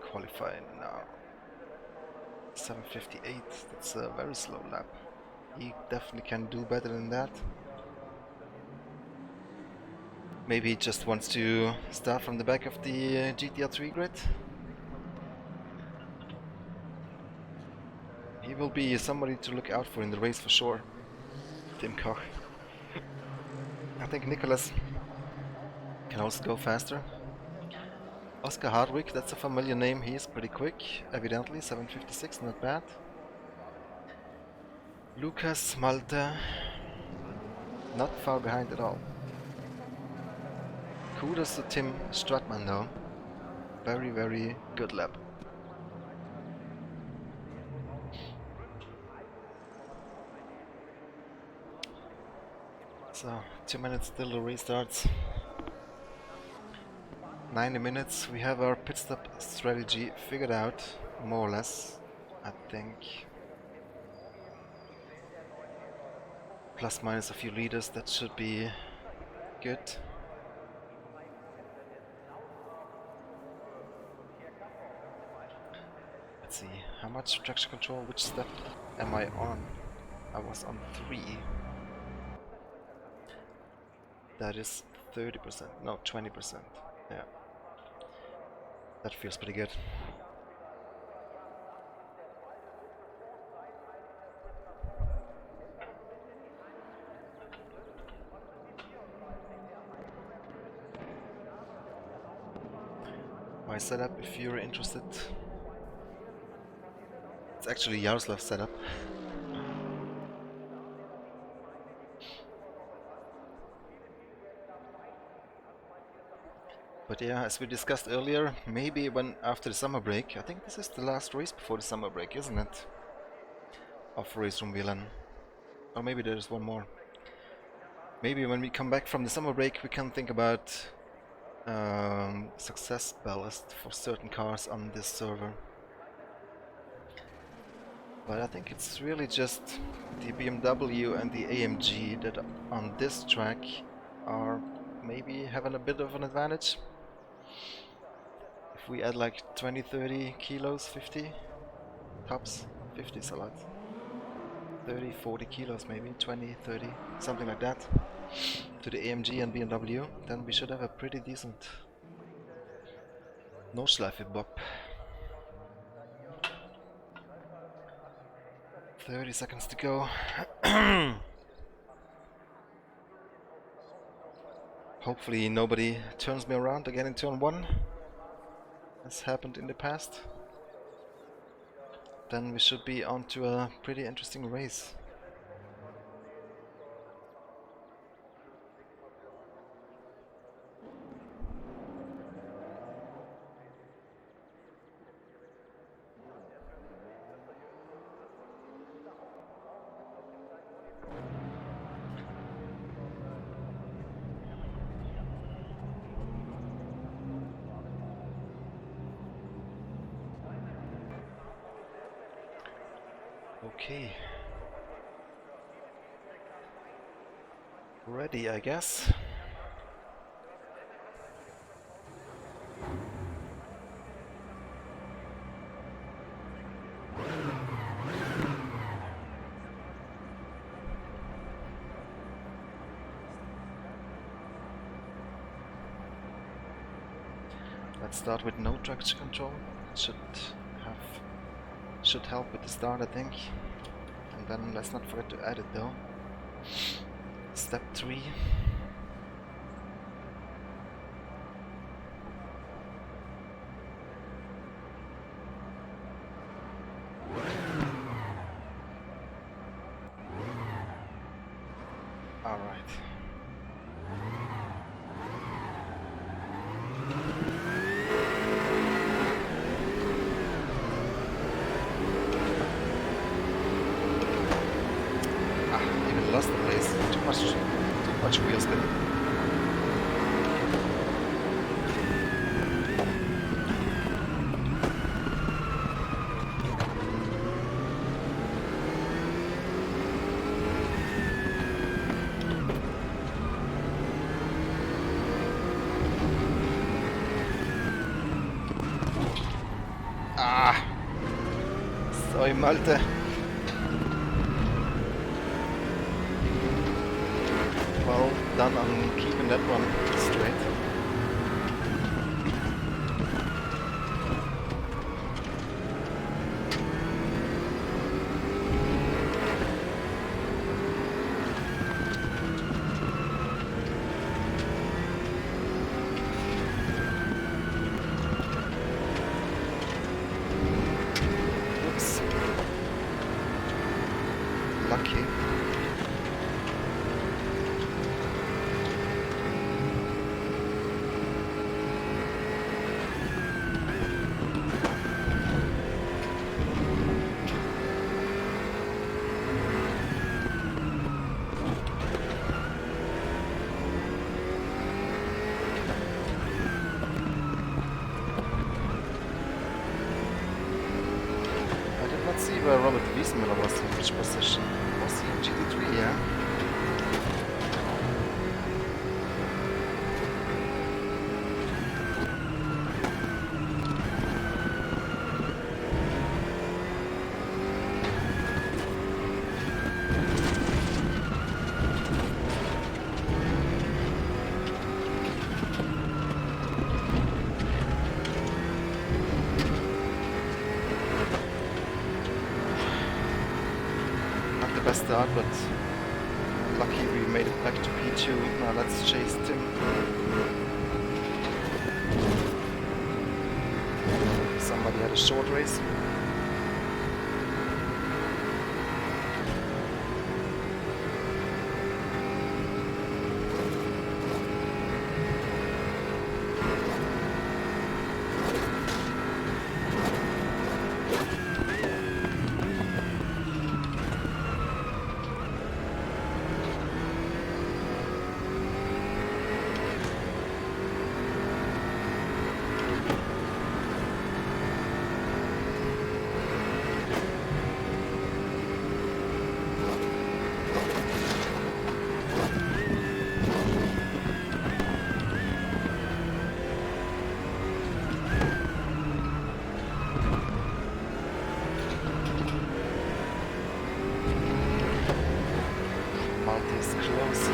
qualify now. 7:58, that's a very slow lap. He definitely can do better than that. Maybe he just wants to start from the back of the GTR3 grid. He will be somebody to look out for in the race for sure, Tim Koch. think Nicholas can also go faster. Oscar Hardwick, that's a familiar name. He is pretty quick, evidently. 7:56, not bad. Lucas Malta, not far behind at all. Kudos to Tim Stratman though. Very, very good lap. So, 2 minutes till the restarts. 90 minutes, we have our pit stop strategy figured out, more or less, I think. Plus minus a few liters, that should be good. Let's see, how much traction control, which step am I on? I was on 3. That is 30%, no 20%, yeah. That feels pretty good. My setup, if you're interested. It's actually Yaroslav's setup. But yeah, as we discussed earlier, maybe when after the summer break, I think this is the last race before the summer break, isn't it? Of RRVLN. Or maybe there's one more. Maybe when we come back from the summer break, we can think about success ballast for certain cars on this server. But I think it's really just the BMW and the AMG that on this track are maybe having a bit of an advantage. If we add like 20-30 kilos, 50 tops, 50 is a lot. 30-40 kilos maybe, 20-30, something like that, to the AMG and BMW, then we should have a pretty decent Nordschleife-Bob. 30 seconds to go. Hopefully nobody turns me around again in turn 1, as happened in the past. Then we should be on to a pretty interesting race. Okay. Ready, I guess. Let's start with no traction control. Should help with the start, I think. And then let's not forget to add it though. Step 3. All right. Lost the place. Too much wheel spin. Ah, sorry, Malte. Well done on keeping that one straight. lucky. Let's see where Robert Wiesmüller was in which position. Was he in GT3, yeah? Best start, but lucky we made it back to P2. Now let's chase Tim. Somebody had a short race. Is close.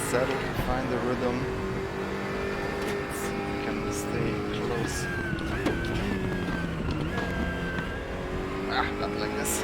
Settle, find the rhythm. Let's see if we can stay close. Ah, not like this.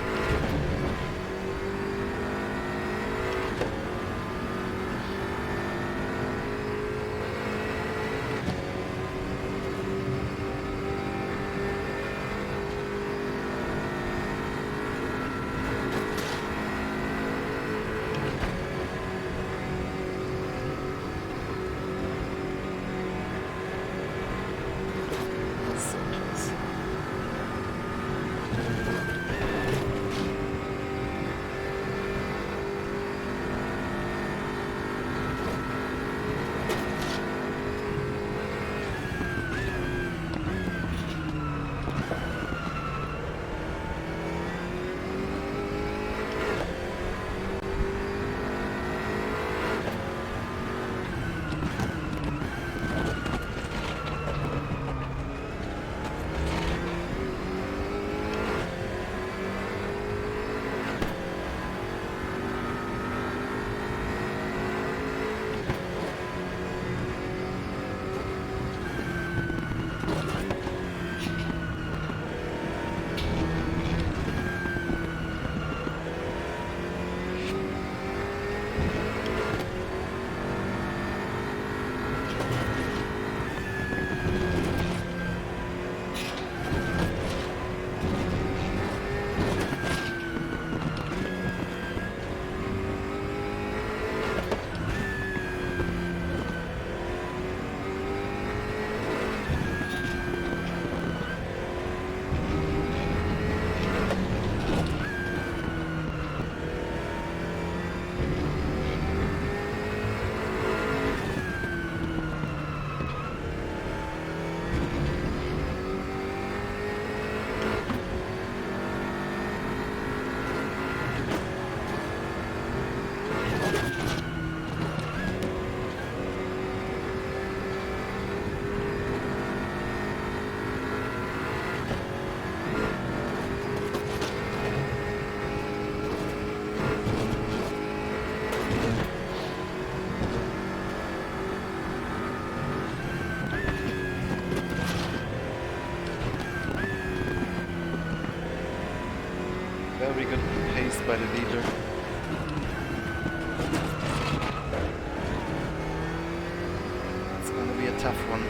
Very good pace by the leader. It's gonna be a tough one.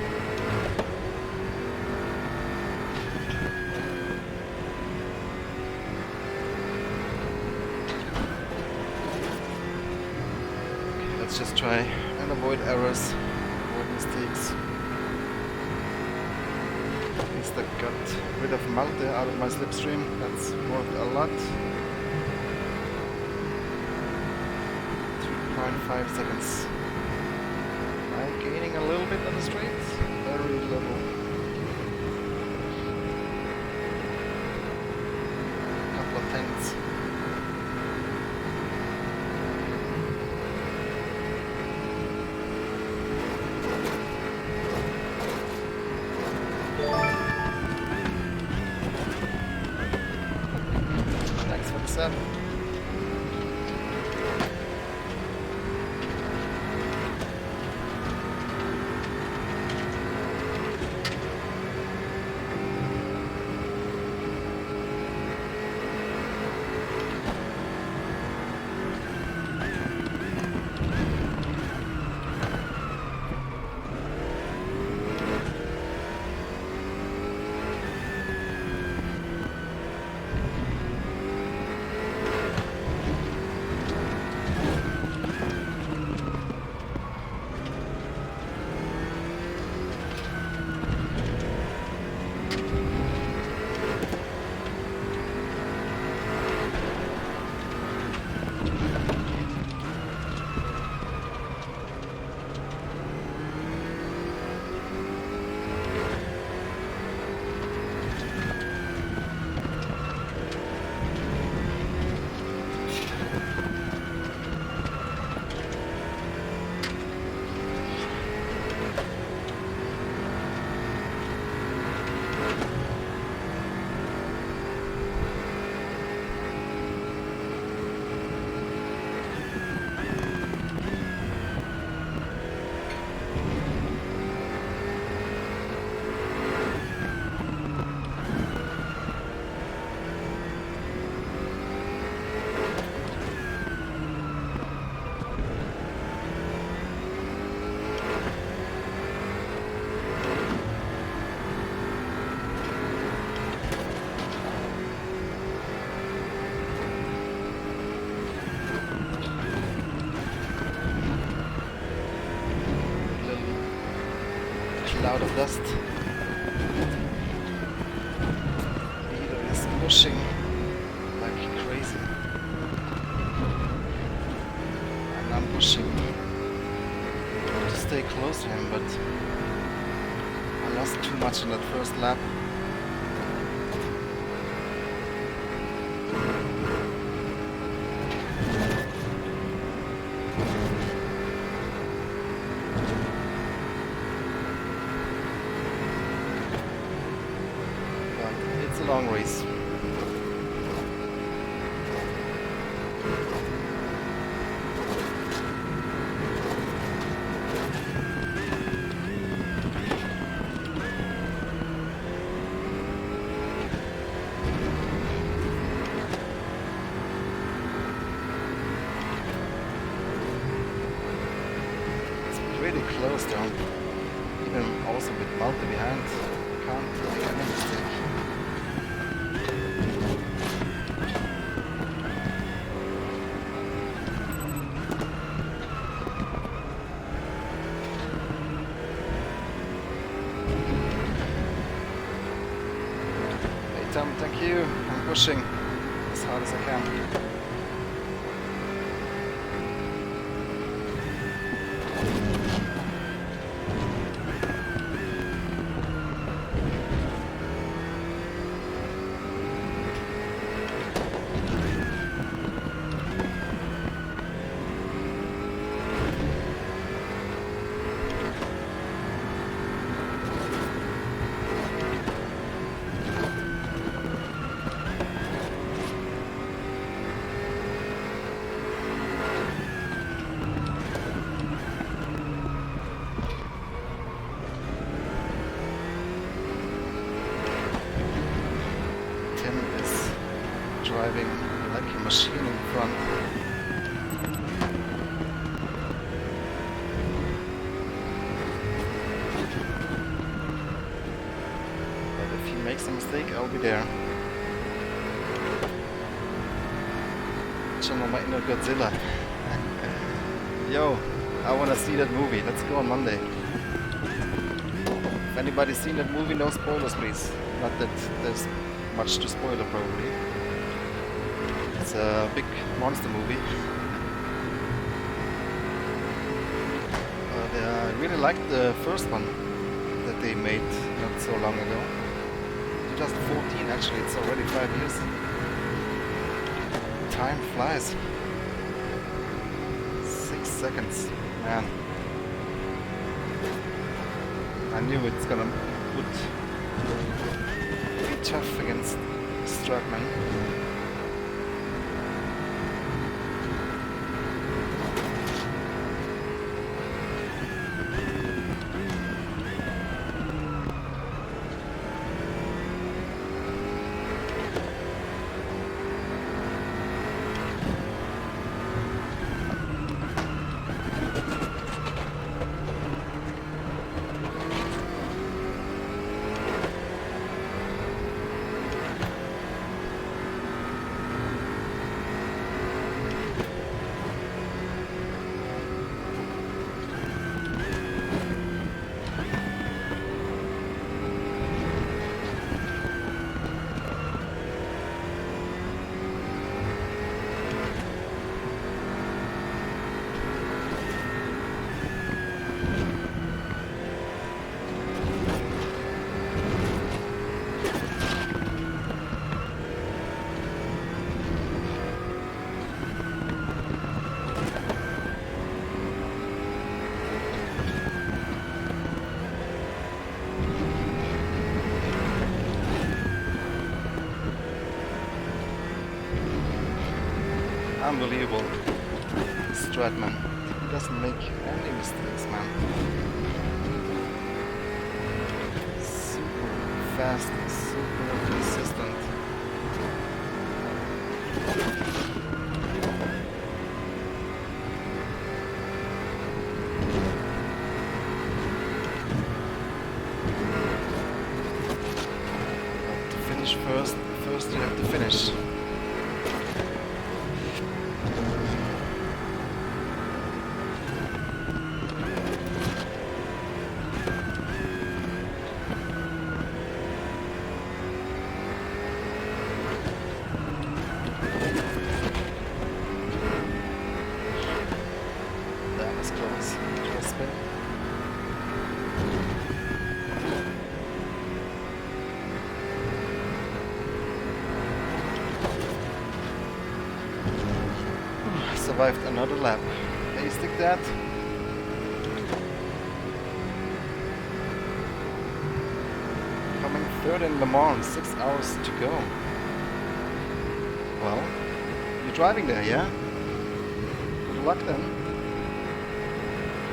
Okay, let's just try and avoid errors, avoid mistakes. At least I got rid of Malte out of my slipstream. That's worth a lot. 3.5 seconds. I'm gaining a little bit on the straight. Very little. Couple of tenths. Thanks for the set. Cloud of dust. Leader is pushing like crazy. And I'm pushing to stay close to him, but I lost too much in that first lap. It's a long race. It's pretty close though. Even also with Malte behind, can't make any mistake. Hey Tom, thank you. I'm pushing as hard as I can. driving like a machine in front. But if he makes a mistake, I'll be there. Schon nochmal inner Godzilla. Yo, I wanna see that movie. Let's go on Monday. If anybody's seen that movie, no spoilers please. Not that there's much to spoil probably. It's a big monster movie. But I really liked the first one that they made not so long ago. 2014 actually, it's already 5 years. Time flies. 6 seconds, man. I knew it's gonna be tough against Stratman. Unbelievable. Stratman. He doesn't make any mistakes, man. Super fast, super consistent. But to finish first you have to finish. Survived another lap. Can you stick that? Coming third in Le Mans, 6 hours to go. Well, you're driving there, yeah? Good luck then.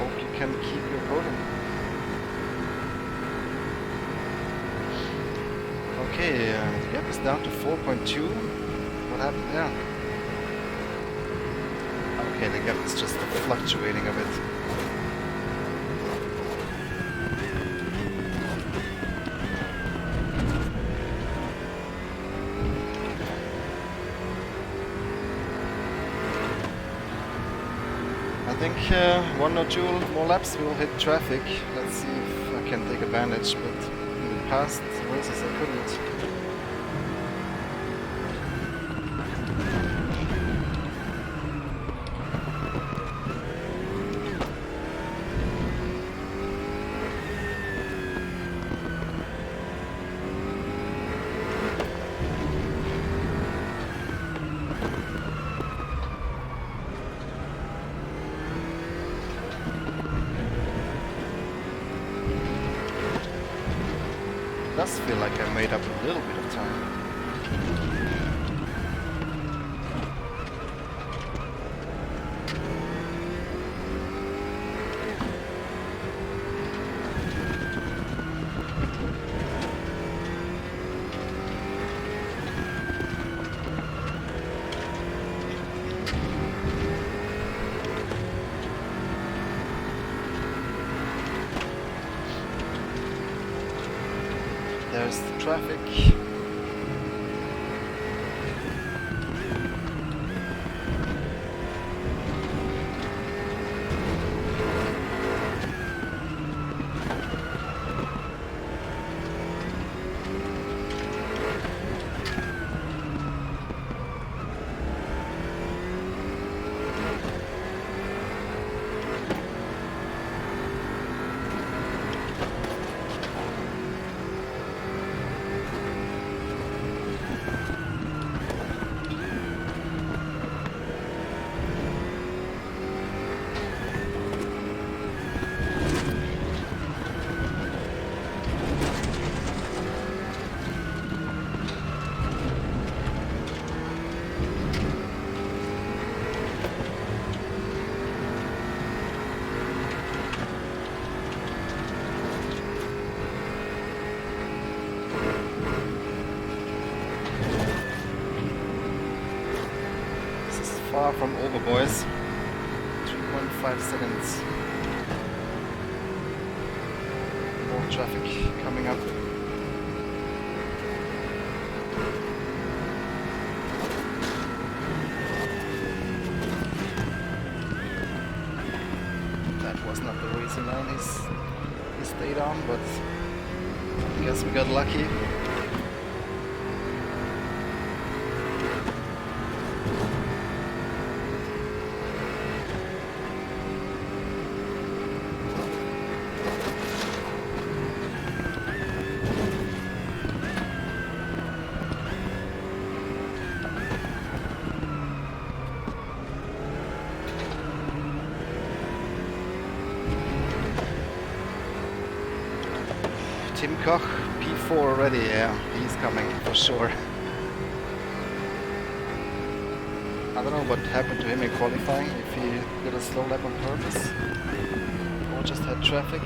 Hope you can keep your podium. Okay, the gap is down to 4.2. What happened there? Okay, the gap is just fluctuating a bit. I think 1 or 2 more laps will hit traffic. Let's see if I can take advantage, but in the past races I couldn't. Does feel like I made up a little bit of time. There's the traffic. Far from over, boys. 3.5 seconds. More traffic coming up. That was not the racing line he stayed on, but I guess we got lucky. Tim Koch, P4 already, yeah, he's coming for sure. I don't know what happened to him in qualifying, if he did a slow lap on purpose, or just had traffic.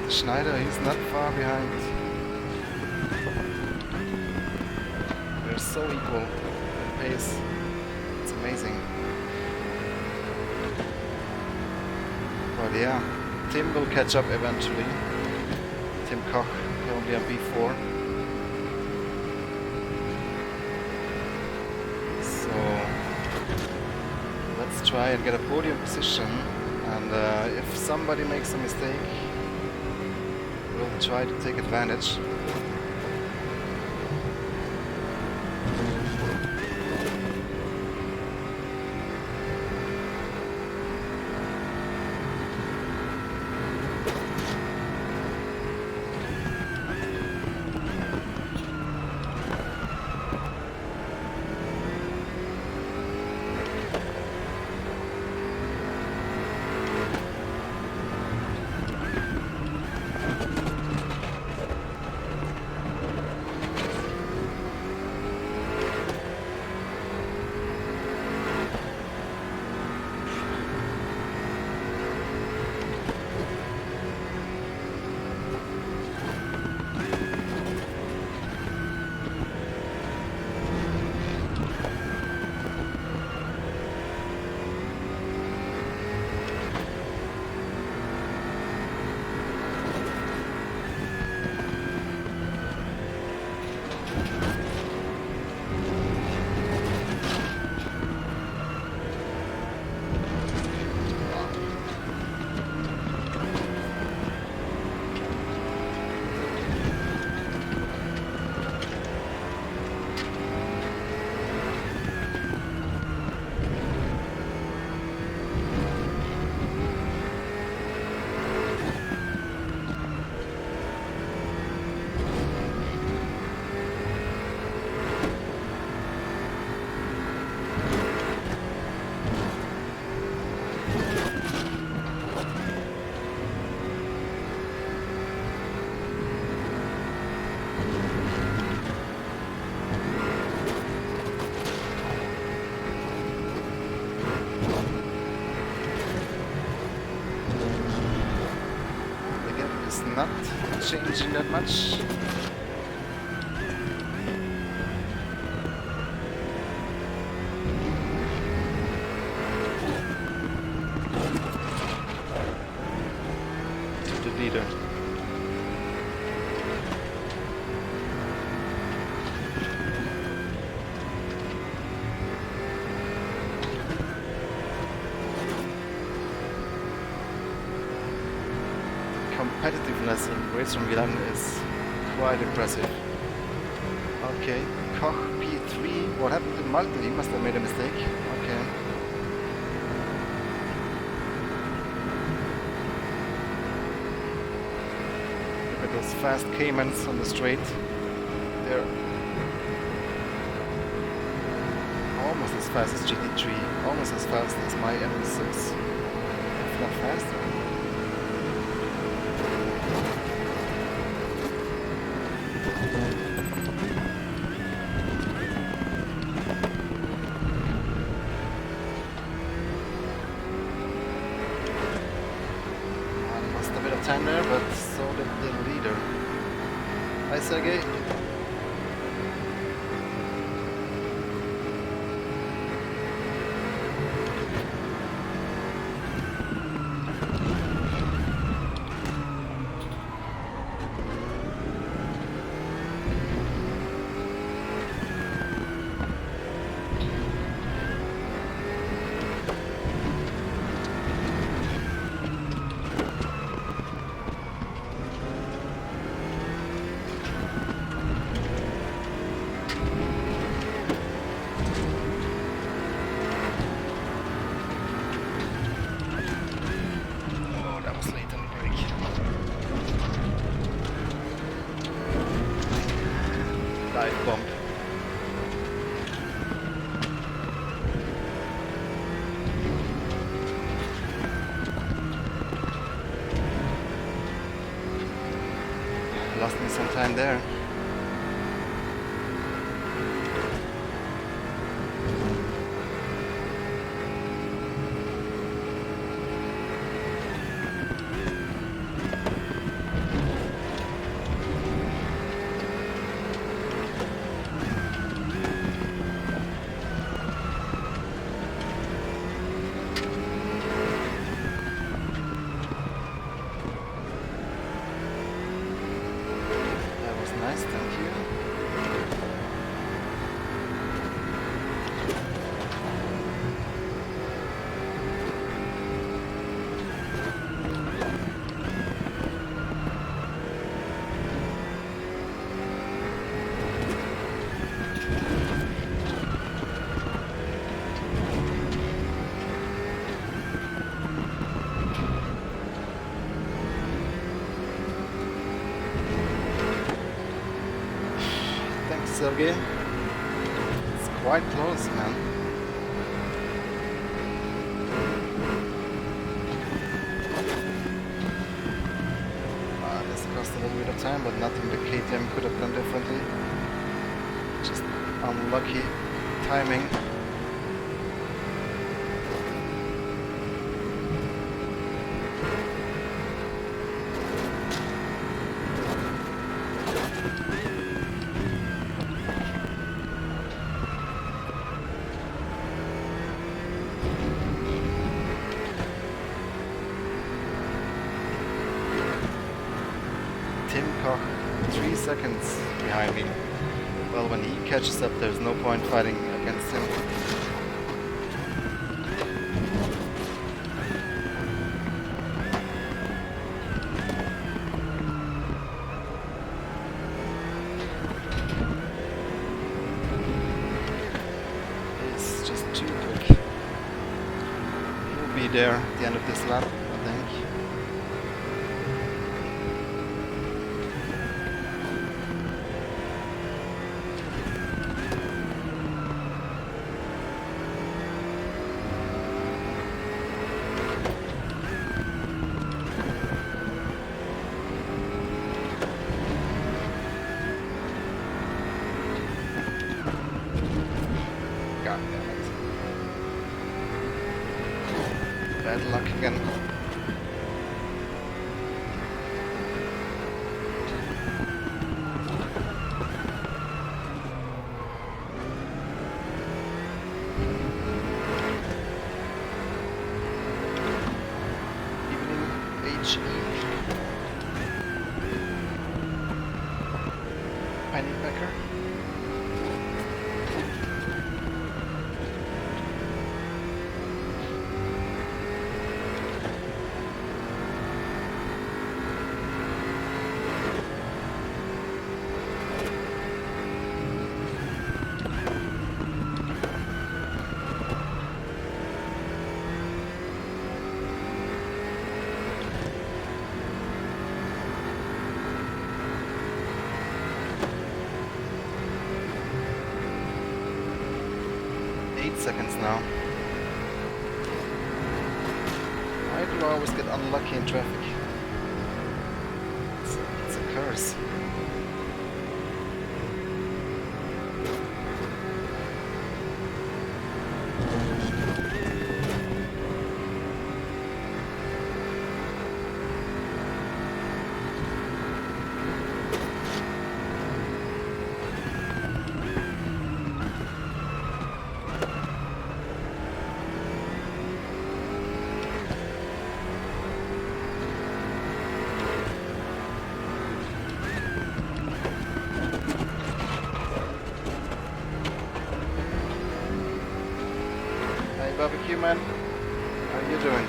Schneider, he's not far behind. We're so equal in pace. It's amazing. But yeah, Tim will catch up eventually. Tim Koch, currently on B4. So let's try and get a podium position. And if somebody makes a mistake, we'll try to take advantage. changing that much. To the leader. Competitiveness in RRVLN is quite impressive. Okay, Koch P3. What happened to Malte? He must have made a mistake. Okay. Look at those fast Caymans on the straight. They're almost as fast as GT3, almost as fast as my M6, if not faster. Time there, but so did the leader. Hi Sergey. Dive bomb. Lost me some time there. Nice, thank you. Sergey. It's quite close, man. This cost a little bit of time, but nothing the KTM could have done differently. Just unlucky timing. Tim Koch, 3 seconds behind me. Well, when he catches up, there's no point fighting against him. He's just too quick. He'll be there at the end of this lap, I think. Bad luck again. TH8RS. Pennybacker. Seconds now. Why do I always get unlucky in traffic? It's a curse. Barbecue man, how you doing?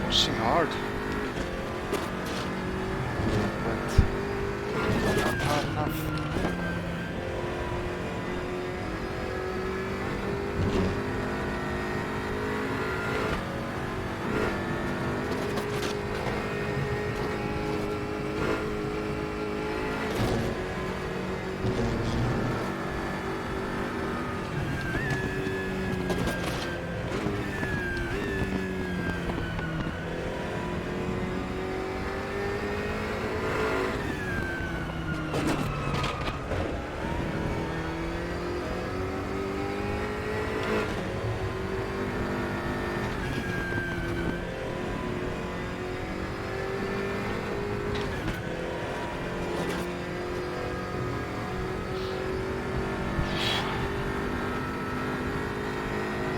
Pushing hard, but not hard enough.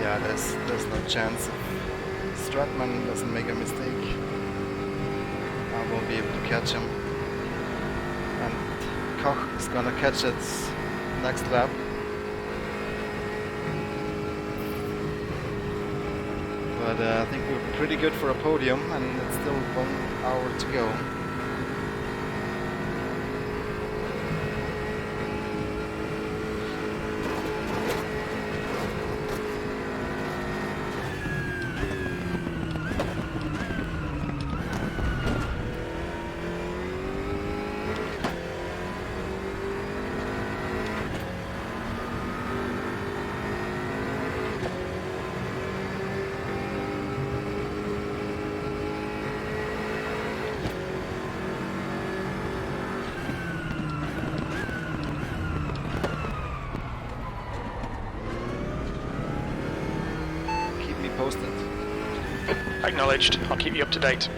Yeah, there's no chance if Stratman doesn't make a mistake. I won't be able to catch him. And Koch is gonna catch it next lap. But I think we're pretty good for a podium, and it's still 1 hour to go. Posted. Acknowledged. I'll keep you up to date.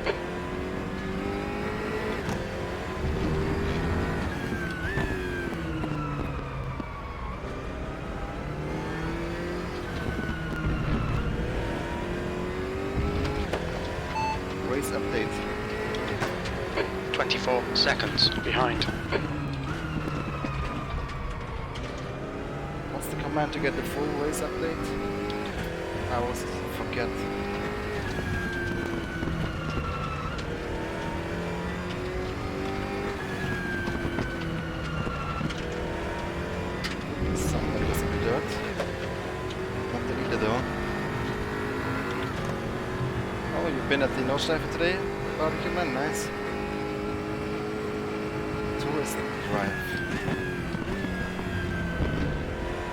Race update. 24 seconds behind. What's the command to get the full race update? I always forget. been at the Nordschleife today? Barbecue man, nice. Tourist drive.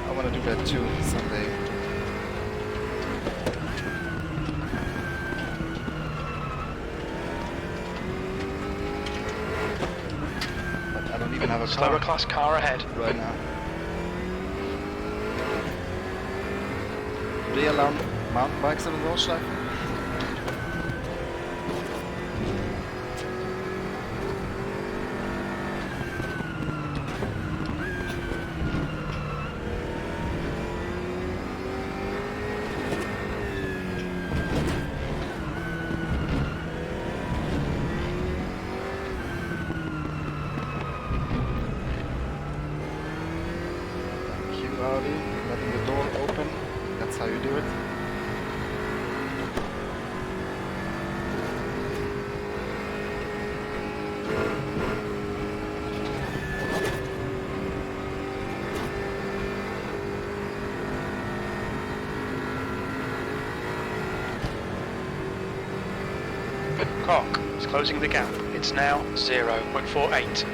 I want to do that too someday. But I don't even have a Slower car class car ahead. right now. Do they allow mountain bikes on the Nordschleife? Letting the door open, that's how you do it. Cock is closing the gap. It's now 0.48.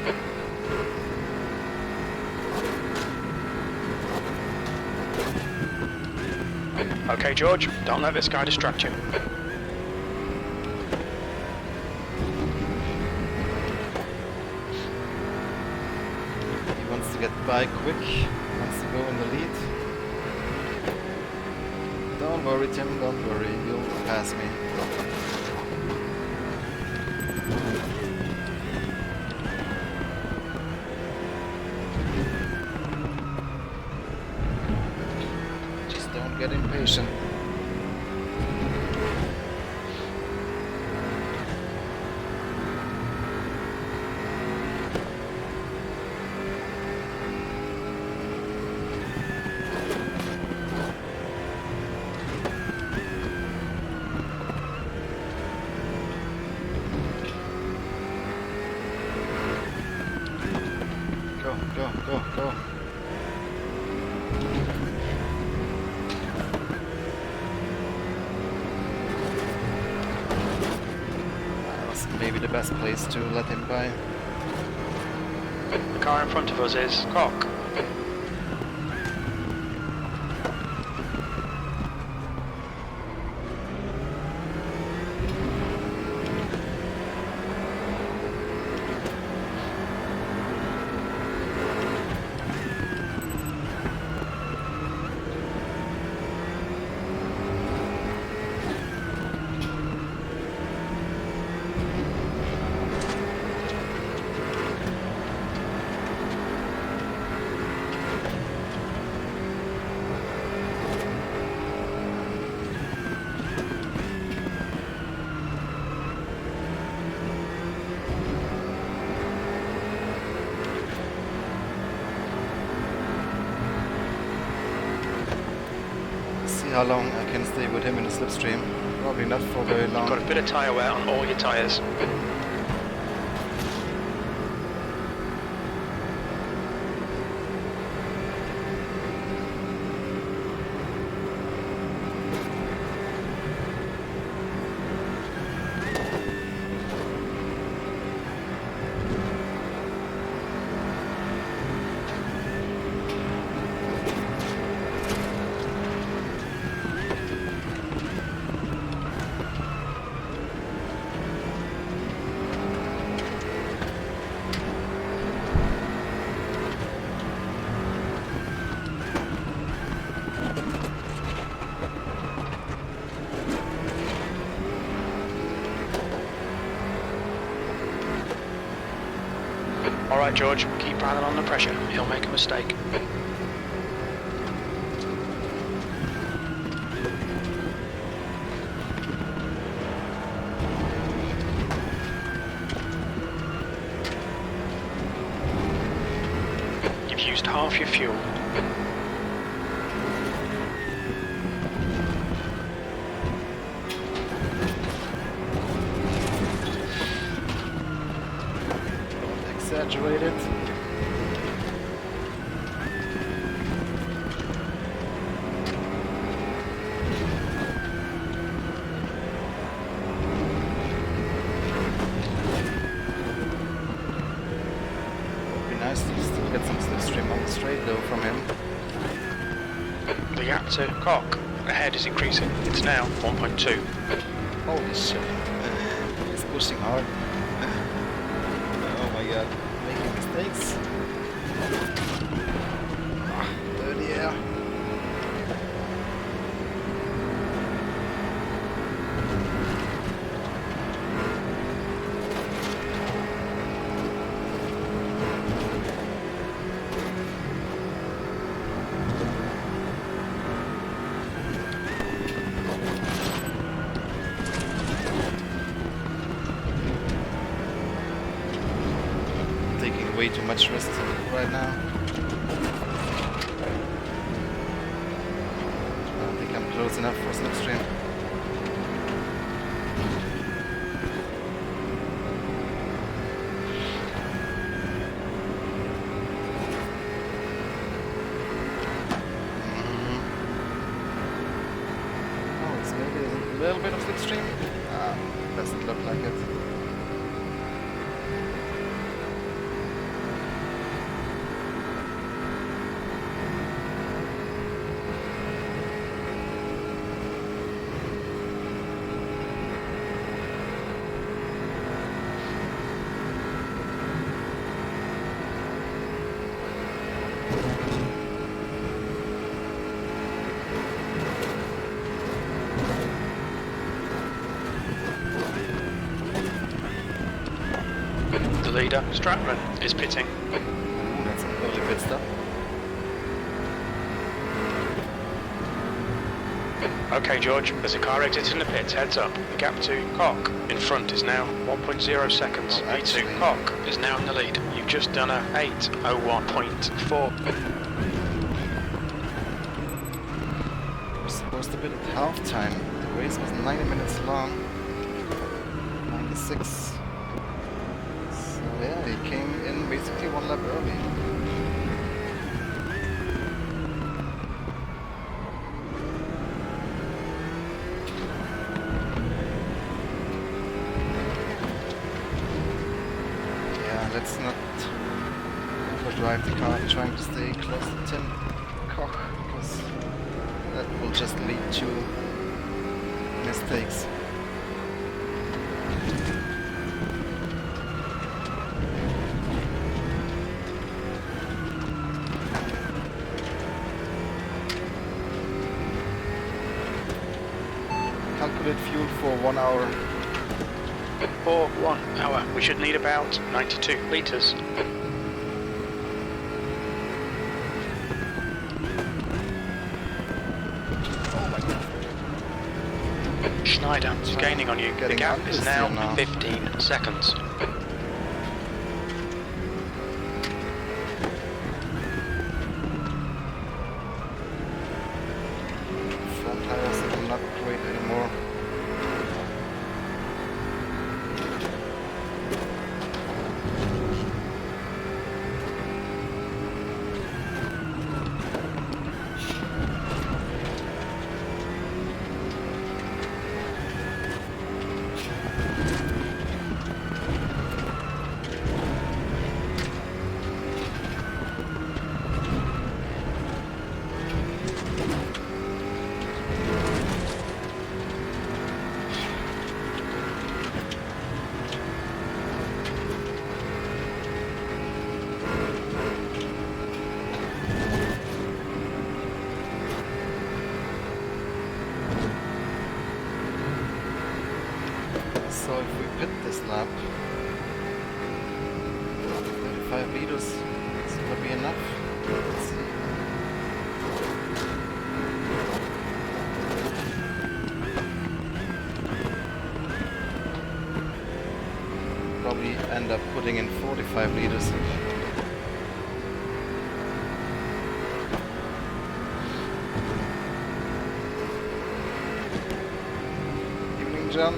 Okay, George, don't let this guy distract you. He wants to get by quick, wants to go in the lead. Don't worry, Tim, don't worry, you'll pass me. Don't get impatient. Go, go, go, go. Maybe the best place to let him by. The car in front of us is Cock. How long I can stay with him in the slipstream. Probably not for very long. Got a bit of tyre wear on all your tyres. Alright, George, keep piling on the pressure. He'll make a mistake. You've used half your fuel. Exaggerated. get some slipstream on the straight though from him. The gap to Cock ahead is increasing. It's now 1.2. Holy shit. He's pushing hard. Oh my god. Making mistakes. Dirty air. Taking way too much risk right now. I don't think I'm close enough for slipstream. Oh, it's maybe a little bit of slipstream. Doesn't look like it. The leader, Stratman, is pitting. That's an early pit stop. Okay, George, there's a car exiting the pit. Heads up. The gap to Cock in front is now 1.0 seconds. Oh, V2 actually- Cock is now in the lead. You've just done a 8:01.4. We're supposed to be at half time. The race was 90 minutes long. 96. So yeah, he came in basically one lap early. Yeah, let's not overdrive the car trying to stay close to Tim Koch, because that will just lead to mistakes. Calculate fuel for 1 hour. For 1 hour, we should need about 92 litres. Schneider is gaining on you. The Getting gap is now understeer now. 15 seconds. Front tires are not great anymore. So if we pit this lap, 35 liters is gonna be enough. Let's see. Probably end up putting in 45 liters. Evening, John.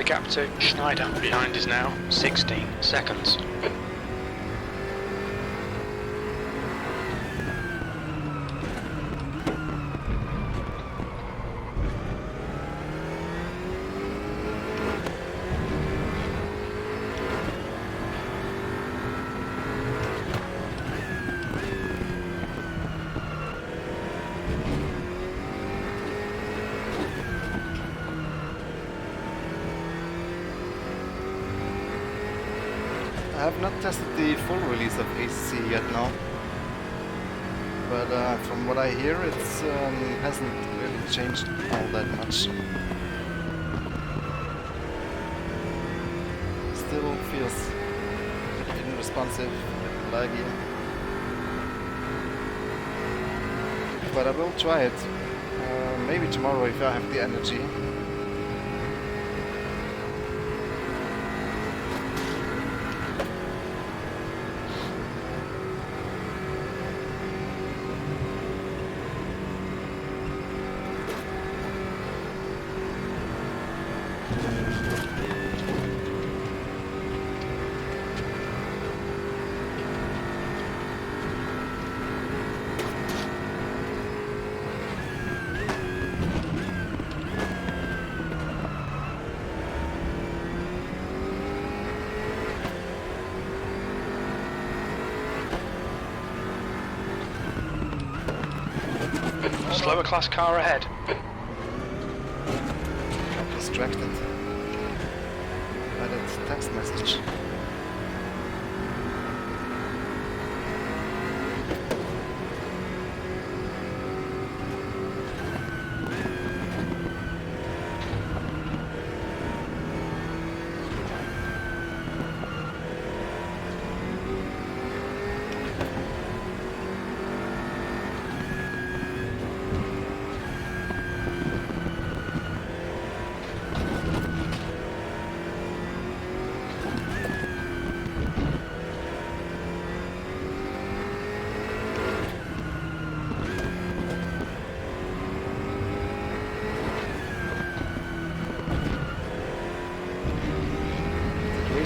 gap to Schneider behind is now 16 seconds. I have not tested the full release of ACC yet now, but from what I hear, it's hasn't really changed all that much. Still feels unresponsive, laggy, but I will try it. Maybe tomorrow if I have the energy. Slower class car ahead. Got distracted by that text message.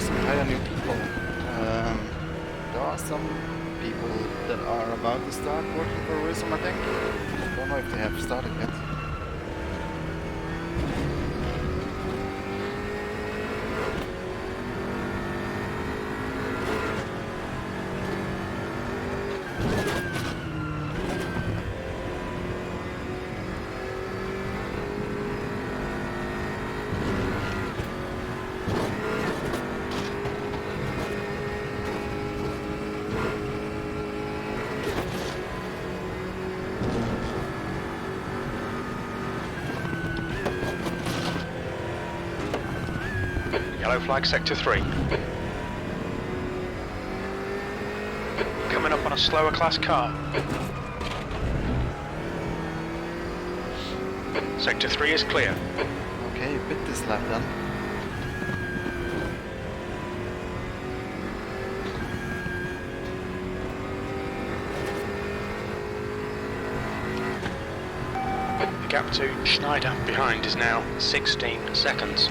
Hire new people. There are some people that are about to start working for Racing, I think. Don't know if they have started yet. Yellow flag sector 3. Coming up on a slower class car. Sector 3 is clear. Okay, bit this lap then. The gap to Schneider behind is now 16 seconds.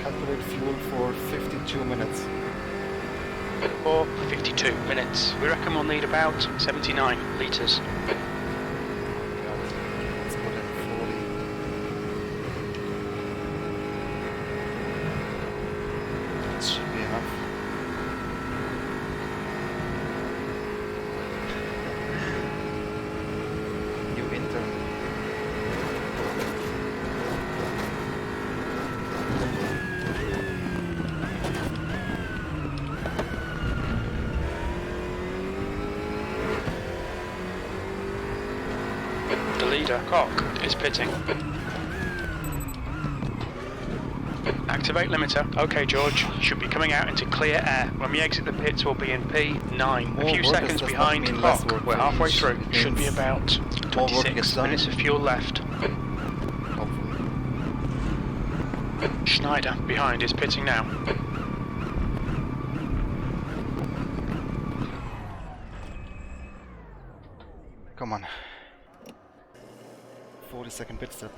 Calculate fuel for 52 minutes. Or 52 minutes. We reckon we'll need about 79 litres. Let's put in 40. That should be enough. New intern. The leader, Cock, is pitting. Activate limiter. Okay, George. Should be coming out into clear air. When we exit the pits, we'll be in P9. More A few work seconds does not behind mean less Cock. work We're for halfway each. through. It Should be means about more work 26 gets done. minutes of fuel left. Hopefully. Schneider behind is pitting now. Come on. 40-second pit stop.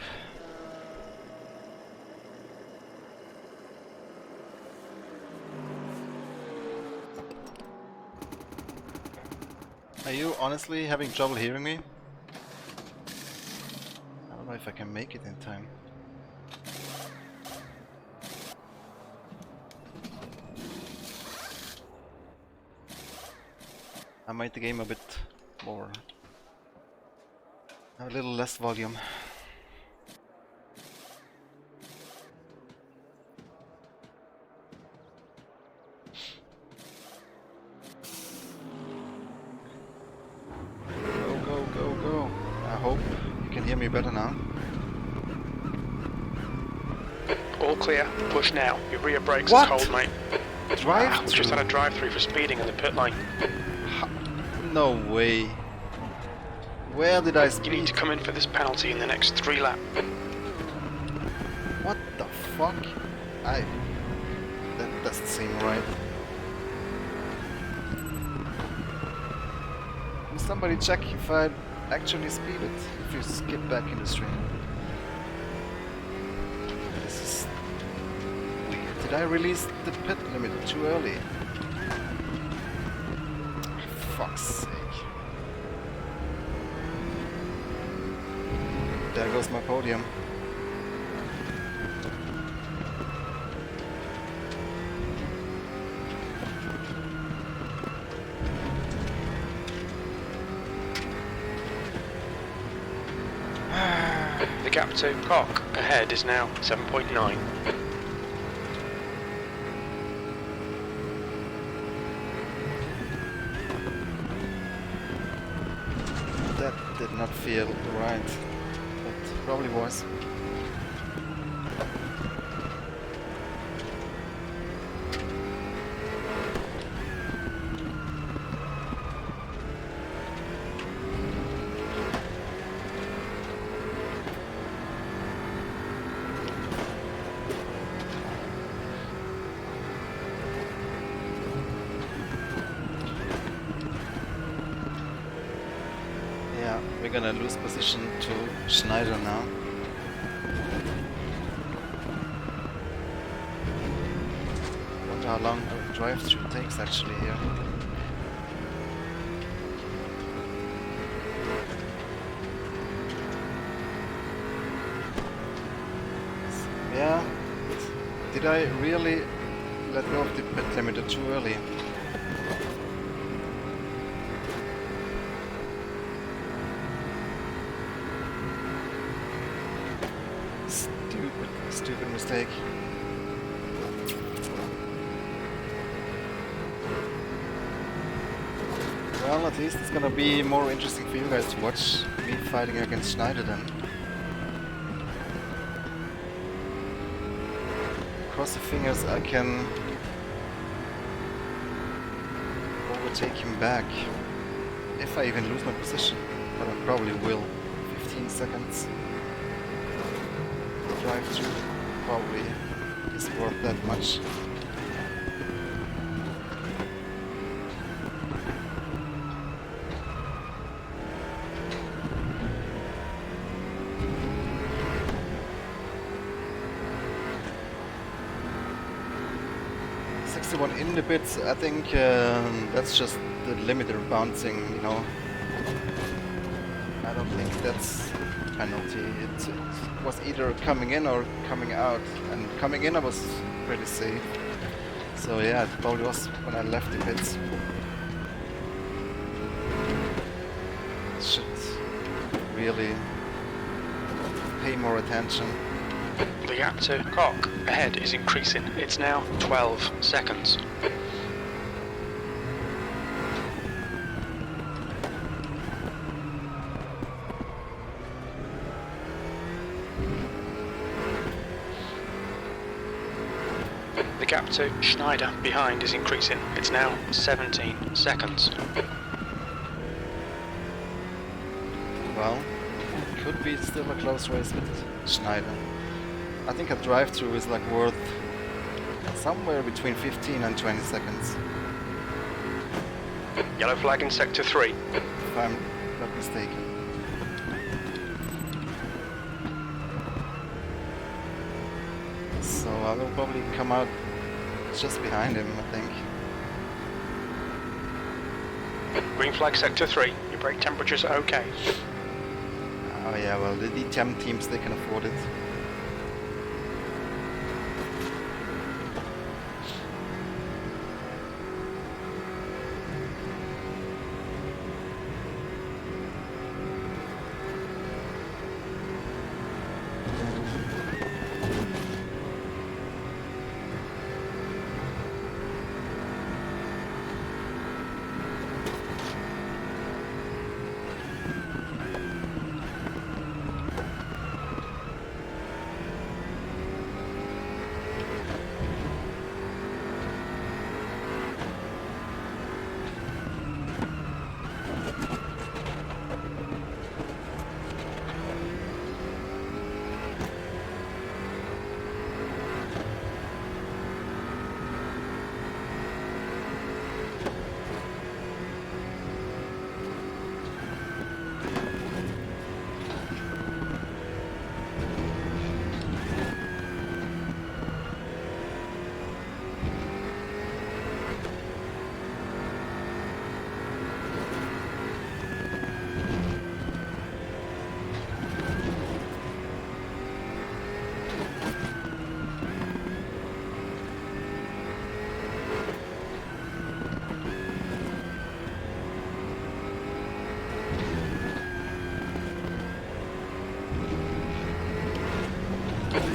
Are you honestly having trouble hearing me? I don't know if I can make it in time. I made the game a bit more, a little less volume. Go, go, go, go. I hope you can hear me better now. All clear. Push now. Your rear brakes What? are cold, mate. Drive Just had a through? drive-through for speeding in the pit lane. No way. Where did I You speed? need to come in for this penalty in the next 3 laps. What the fuck? That doesn't seem right. Can somebody check if I actually speeded? If you skip back in the stream. This is weird. Did I release the pit limiter too early? Fuck's sake. There goes my podium. The gap to Cock ahead is now 7.9. That did not feel right, but probably was. Yeah, we're gonna lose position to Schneider now. Wonder how long a drive-through takes actually here. Yeah, did I really let go of the pit limiter too early? Stupid mistake. Well, at least it's gonna be more interesting for you guys to watch me fighting against Schneider then. Cross the fingers I can overtake him back. If I even lose my position, but I probably will. 15 seconds. Drive through probably is worth that much. In the bits, I think that's just the limiter bouncing, you know. I don't think that's a penalty. It was either coming in or coming out, and coming in I was pretty safe. So yeah, it probably was when I left the pits. Should really pay more attention. The gap to Cock ahead is increasing. It's now 12 seconds. The gap to Schneider behind is increasing. It's now 17 seconds. Well, could be still a close race with Schneider. I think a drive-through is like worth somewhere between 15 and 20 seconds. Yellow flag in sector 3. If I'm not mistaken. So I will probably come out just behind him, I think. Green flag sector 3. Your brake temperatures are okay. Oh yeah, well, the temp teams, they can afford it.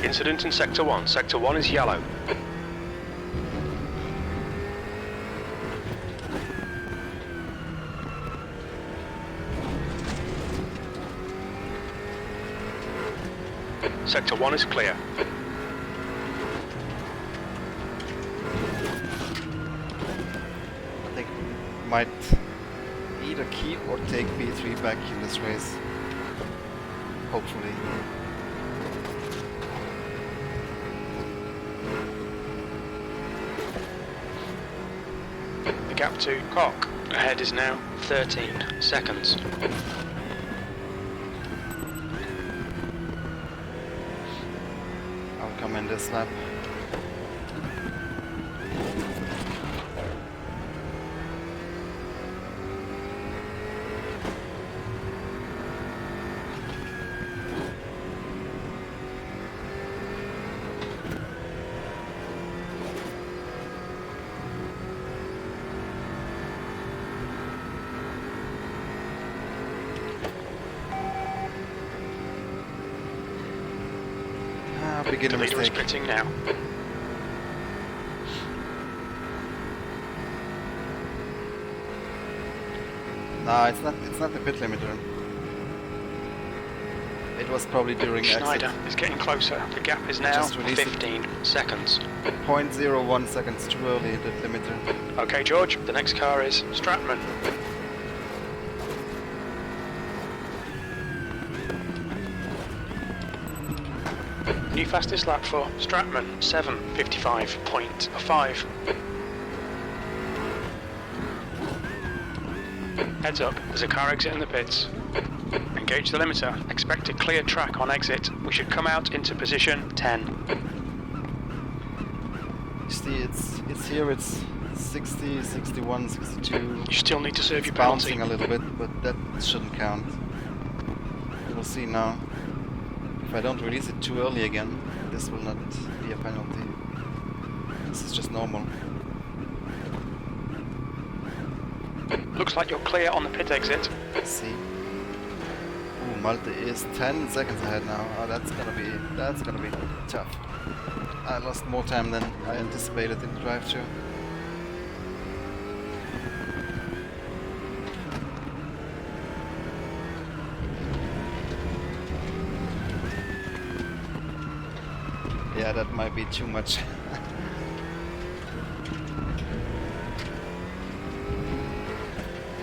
Incident in Sector 1. Sector 1 is yellow. Sector 1 is clear. I think we might either keep or take B3 back in this race. Hopefully. The gap to Cock ahead is now 13 seconds. I'll come in this lap. Beginner The leader is mistake. pitting now. No, it's not the pit limiter. It was probably during Schneider exit. is getting closer. The gap is now Just released it. 15 seconds. 0.01 seconds too early, the limiter. Okay, George, the next car is Stratman. New fastest lap for Stratman, 7:55.5. Heads up, there's a car exit in the pits. Engage the limiter. Expect a clear track on exit. We should come out into position 10. You see, it's here. It's 60, 61, 62. You still need to serve your It's penalty. bouncing a little bit, but that shouldn't count. We'll see now. If I don't release it too early again, this will not be a penalty. This is just normal. Looks like you're clear on the pit exit. Let's see. Ooh, Malte is 10 seconds ahead now. Oh, that's gonna be tough. I lost more time than I anticipated in the drive-thru. Yeah, that might be too much.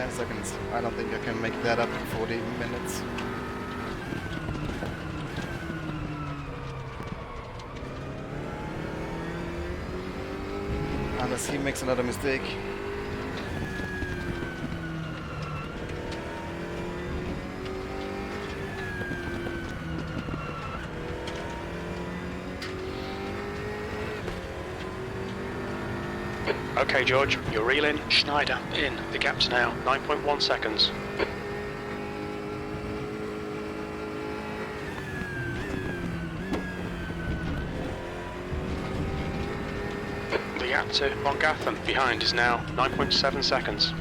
Seconds. I don't think I can make that up in 40 minutes. Unless he makes another mistake. Okay, George, you're reeling. Schneider in. The gap's now 9.1 seconds. The gap to Von Gatham behind is now 9.7 seconds.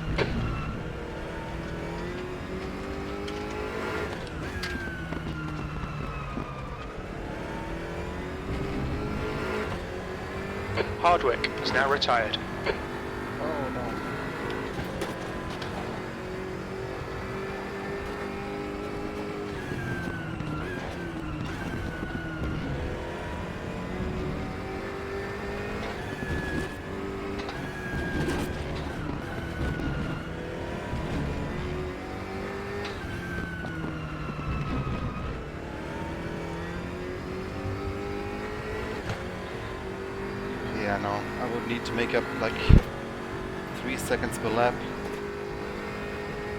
Hardwick is now retired. Oh no. Yeah, no, I would need to make up like 3 seconds per lap.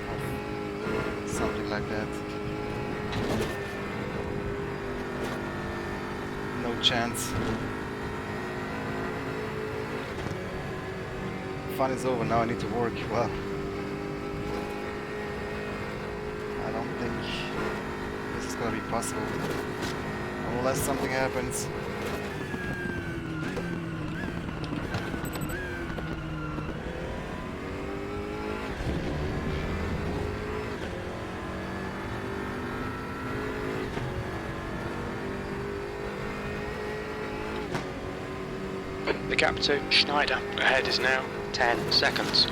Or something like that. No chance. Fun is over, now I need to work. Well, I don't think this is gonna be possible. Unless something happens. The gap to Schneider ahead is now 10 seconds.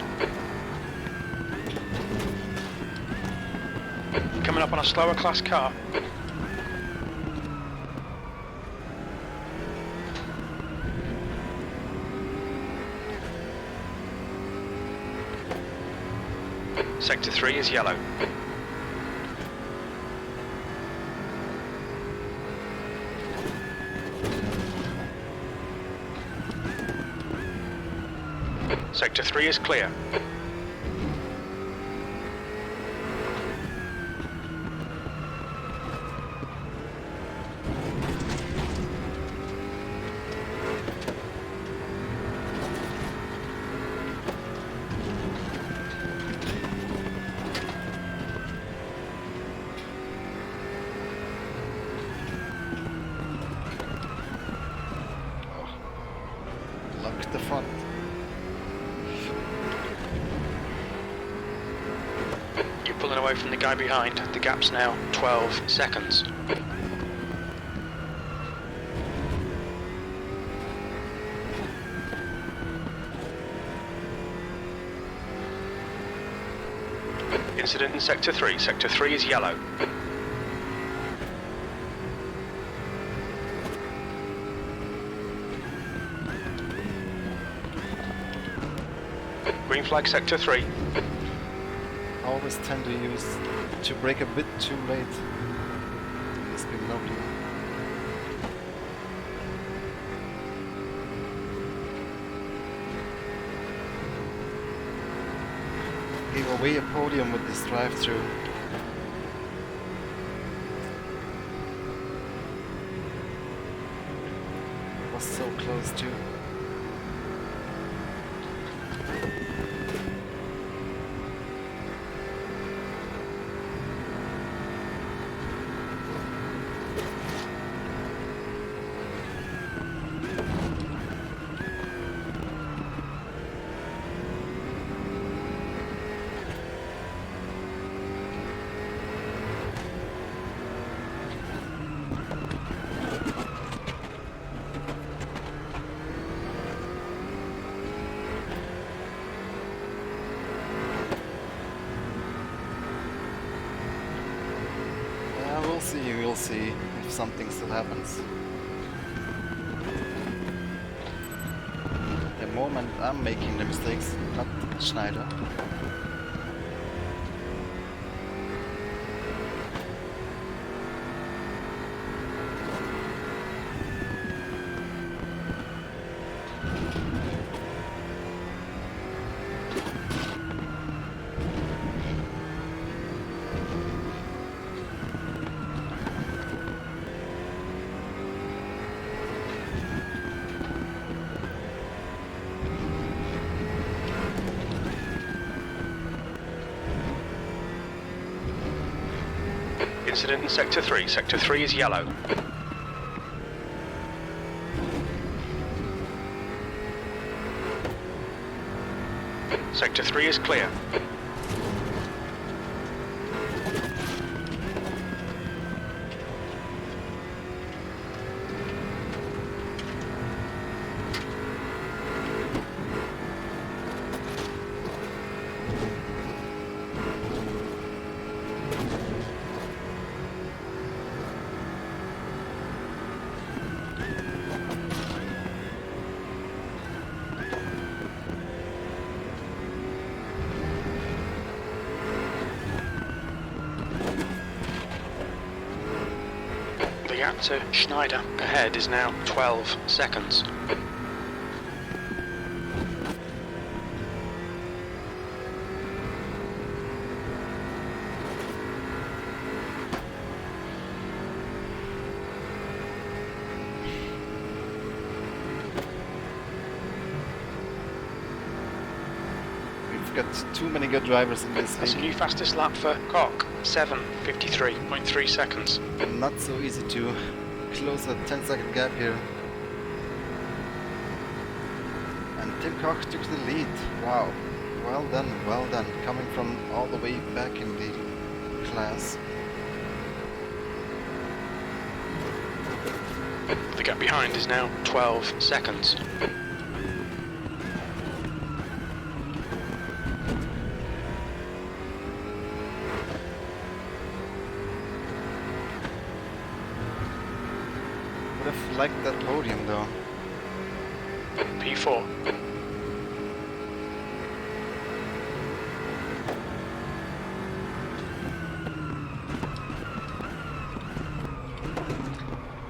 Coming up on a slower class car. Sector 3 is yellow. Sector 3 is clear. Lock the front. You're pulling away from the guy behind. The gap's now 12 seconds. Incident in Sector 3. Sector 3 is yellow. Green flag Sector 3. I always tend to brake a bit too late. It's been lovely. Gave away a podium with this drive-through. Was so close too. We'll see if something still happens. The moment I'm making the mistakes, not Schneider. incident in Sector 3. Sector 3 is yellow. Sector 3 is clear. The gap to Schneider ahead is now 12 seconds. We've got too many good drivers in this That's a league. new fastest lap for Koch. 7:53.3 seconds. Not so easy to close a 10-second gap here. And Tim Koch took the lead. Wow. Well done, well done. Coming from all the way back in the class. The gap behind is now 12 seconds. Would have liked that podium though. P4.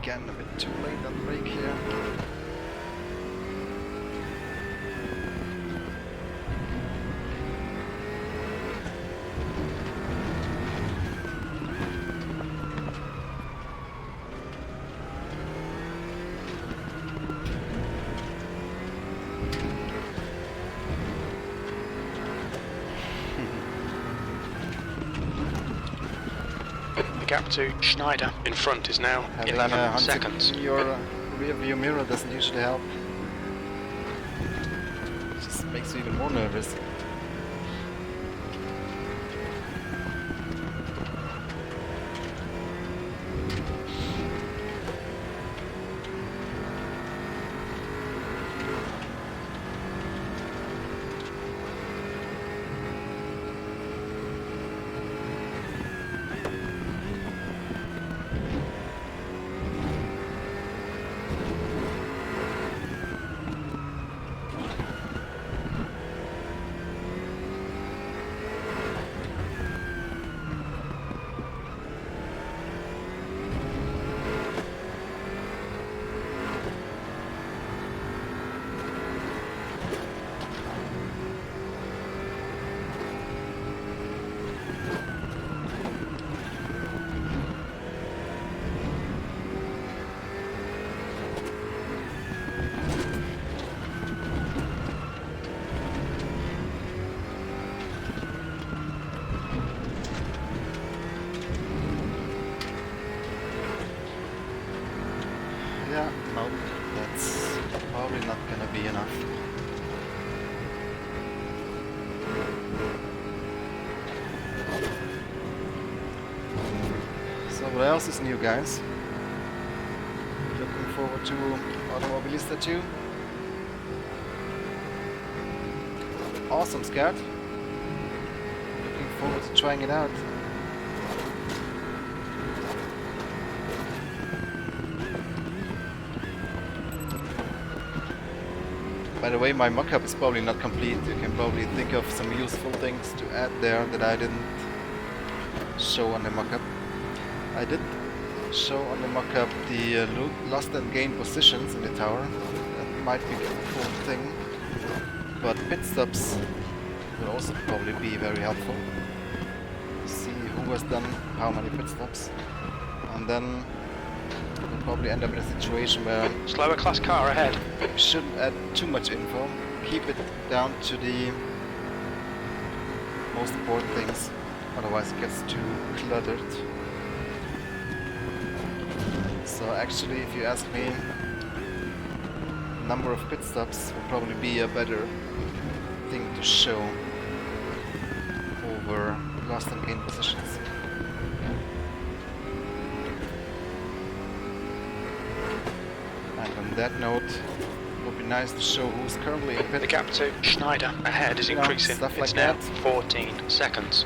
Again, a bit too late on the brake here. The gap to Schneider in front is now Having 11 Hunter seconds. in your rear view mirror doesn't usually help. It just makes you even more nervous. Yeah, nope, that's probably not gonna be enough. So what else is new, guys? Looking forward to Automobilista 2. Awesome, Scout. Looking forward to trying it out. By the way, my mockup is probably not complete. You can probably think of some useful things to add there that I didn't show on the mockup. I did show on the mockup the lost and gained positions in the tower. That might be a cool thing. But pit stops will also probably be very helpful. See who has done how many pit stops. And then we'll probably end up in a situation where Slower class car ahead. we shouldn't add too much info. Keep it down to the most important things. Otherwise it gets too cluttered. So actually, if you ask me, number of pit stops would probably be a better thing to show over lost and gained positions. And on that note, it would be nice to show who's currently in pit. The gap to Schneider ahead is increasing. Stuff like It's now that. 14 seconds.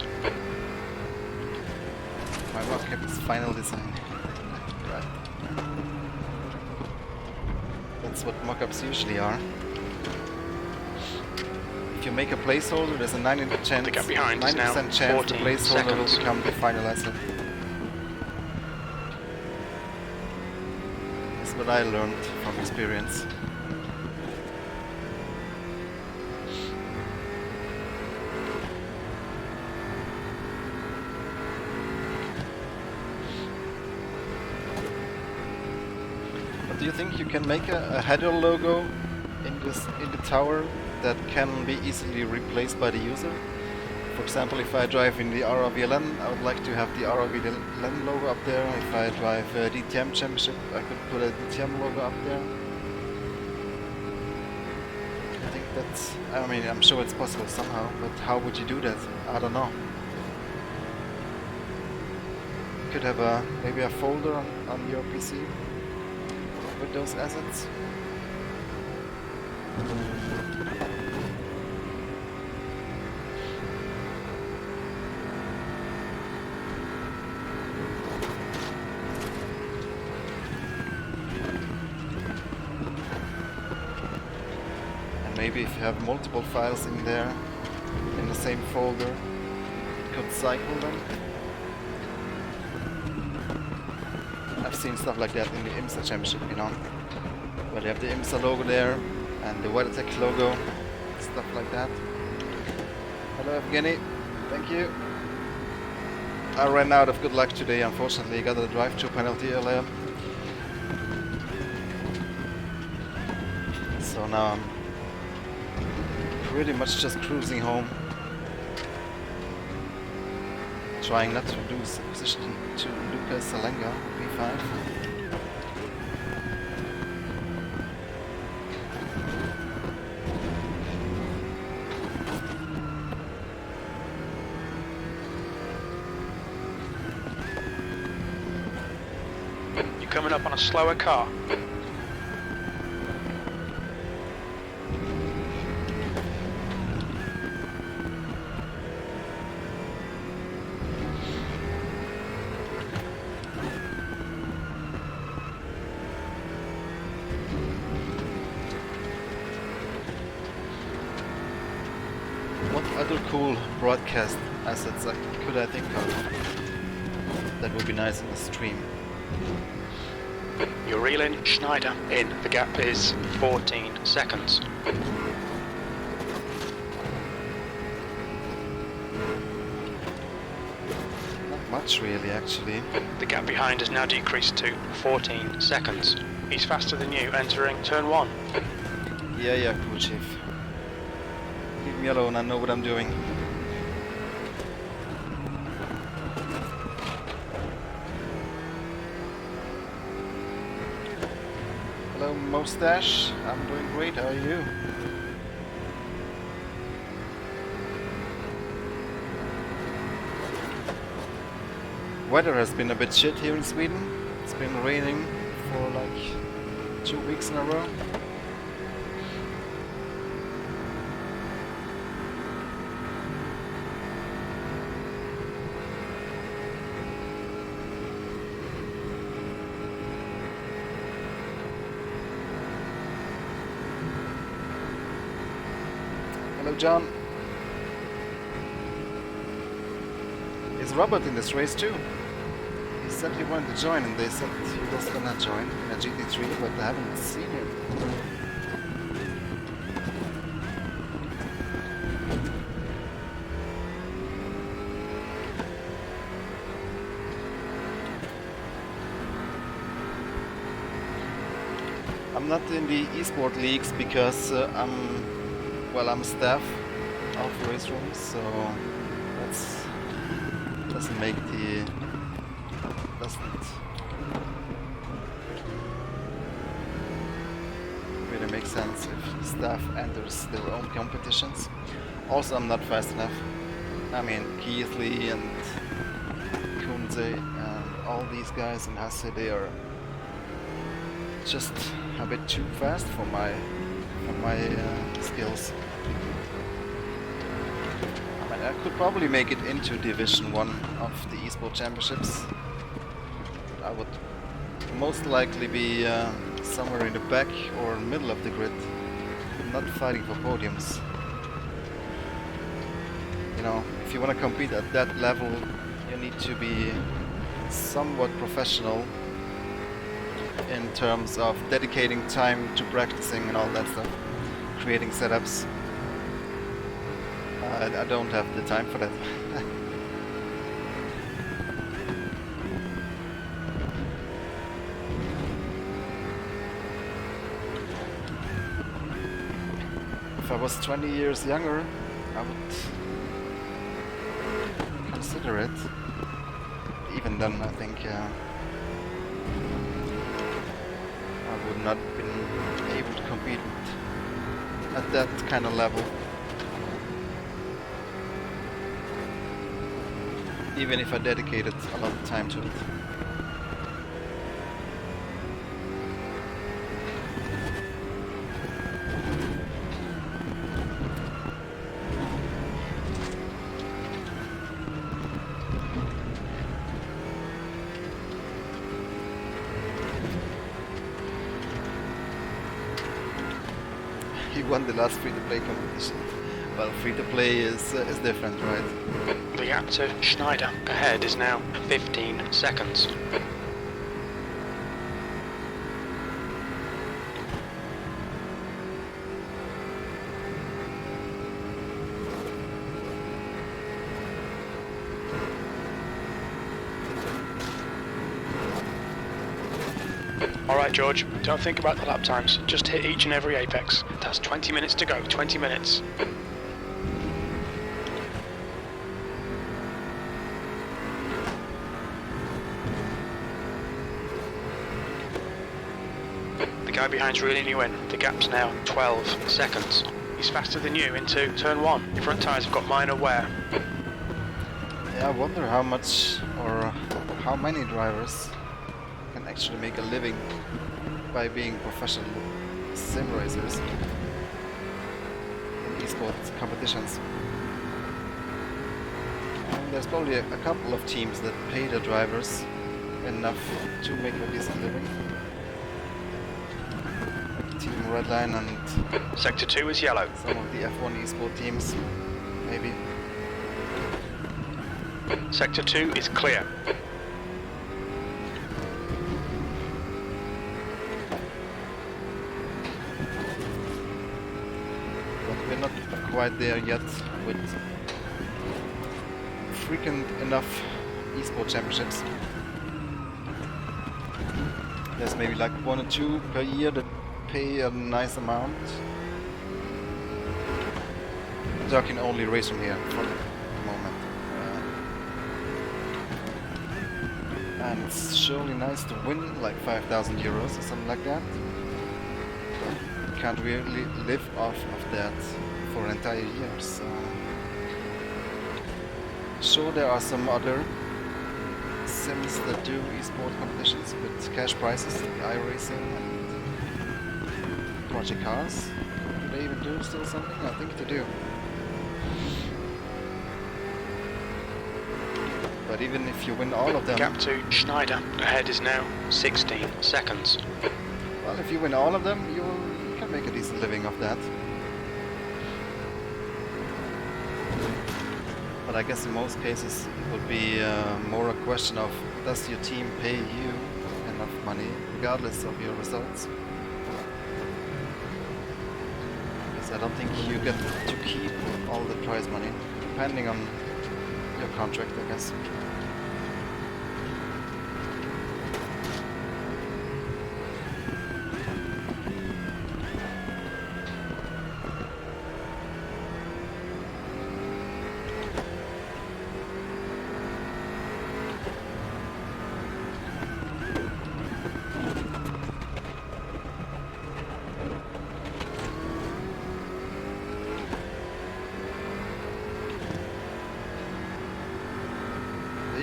My rock kept its final design. Right. That's what mock-ups usually are. If you make a placeholder, there's a 90% chance, The gap behind is now 90% chance the 14 placeholder will seconds. become the final asset. That's what I learned from experience. But do you think you can make a header logo in the tower that can be easily replaced by the user? For example, if I drive in the RRVLN, I would like to have the RRVLN logo up there. If I drive DTM Championship, I could put a DTM logo up there. I think that's... I mean, I'm sure it's possible somehow, but how would you do that? I don't know. You could have maybe a folder on your PC with those assets. Maybe if you have multiple files in there, in the same folder, you could cycle them. I've seen stuff like that in the IMSA Championship, you know, where they have the IMSA logo there and the WeatherTech logo, stuff like that. Hello Evgeny, thank you. I ran out of good luck today, unfortunately. Got a drive-through penalty earlier. So now I'm pretty much just cruising home, trying not to lose the position to Lucas Salenga, P5. You're coming up on a slower car. Other cool broadcast assets could I think of that would be nice in the stream? You're reeling Schneider in. The gap is 14 seconds. Not much really, actually. The gap behind has now decreased to 14 seconds. He's faster than you, entering turn 1. Yeah, cool chief. Leave me alone, I know what I'm doing. Hello Mustache, I'm doing great, how are you? Weather has been a bit shit here in Sweden. It's been raining for like 2 weeks in a row. Hello John. Is Robert in this race too? He said he wanted to join and they said he was gonna join in a GT3, but I haven't seen him. I'm not in the esport leagues because I'm staff of race rooms, so that's doesn't makes sense if staff enters their own competitions. Also, I'm not fast enough. I mean, Keithley and Kunze and all these guys in Hasse, they are just a bit too fast for my skills. I mean, I could probably make it into Division 1 of the eSport Championships. I would most likely be somewhere in the back or middle of the grid, not fighting for podiums. You know, if you want to compete at that level, you need to be somewhat professional in terms of dedicating time to practicing and all that stuff, creating setups. I don't have the time for that. If I was 20 years younger, I would consider it. Even then, I think I would not been able to compete at that kind of level. Even if I dedicated a lot of time to it. He won the last free-to-play competition. Well, free-to-play is different, right? The gap to Schneider ahead is now 15 seconds. Alright George, don't think about the lap times, just hit each and every apex. That's 20 minutes to go, 20 minutes. The guy behind's reeling you in. The gap's now 12 seconds. He's faster than you into turn 1. Your front tyres have got minor wear. Yeah, I wonder how much or how many drivers can actually make a living by being professional sim racers in esports competitions. And there's probably a couple of teams that pay their drivers enough to make a decent living. Team Redline and Sector 2 is yellow. some of the F1 esport teams, maybe. Sector 2 is clear. But we're not quite there yet with frequent enough esport championships. There's maybe like 1 or 2 per year that pay a nice amount. Talking only race from here for the moment. And it's surely nice to win like 5,000 euros or something like that. Can't really live off of that for an entire year, so... Sure, there are some other sims that do esport competitions with cash prizes, like iRacing and Project Cars. Do they even do still something? I think they do. But even if you win all of them... Gap to Schneider ahead is now 16 seconds. Well, if you win all of them, you can make a decent living off that. But I guess in most cases it would be more a question of, does your team pay you enough money regardless of your results? Because I don't think you get to keep all the prize money, depending on your contract, I guess.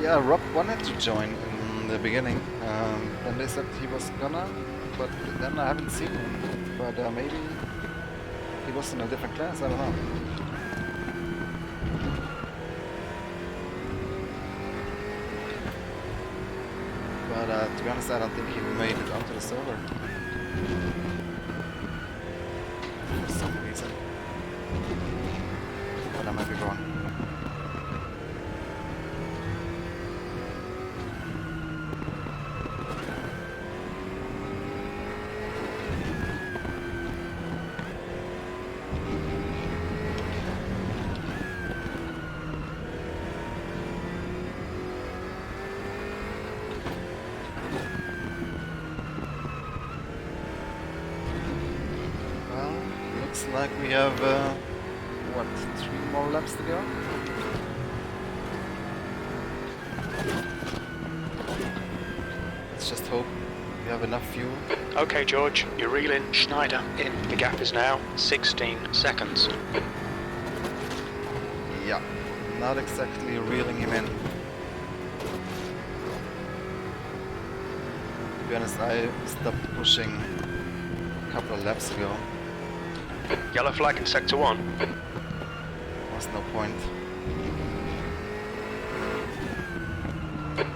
Yeah, Rob wanted to join in the beginning. Then they said he was gonna, but then I haven't seen him. But maybe he was in a different class, I don't know. But to be honest, I don't think he made it onto the server. For some reason. But I might be wrong. Looks like we have, what, 3 more laps to go? Let's just hope we have enough fuel. Okay, George, you're reeling Schneider in. The gap is now 16 seconds. Yeah, not exactly reeling him in. To be honest, I stopped pushing a couple of laps ago. Yellow flag in sector 1. Was no point.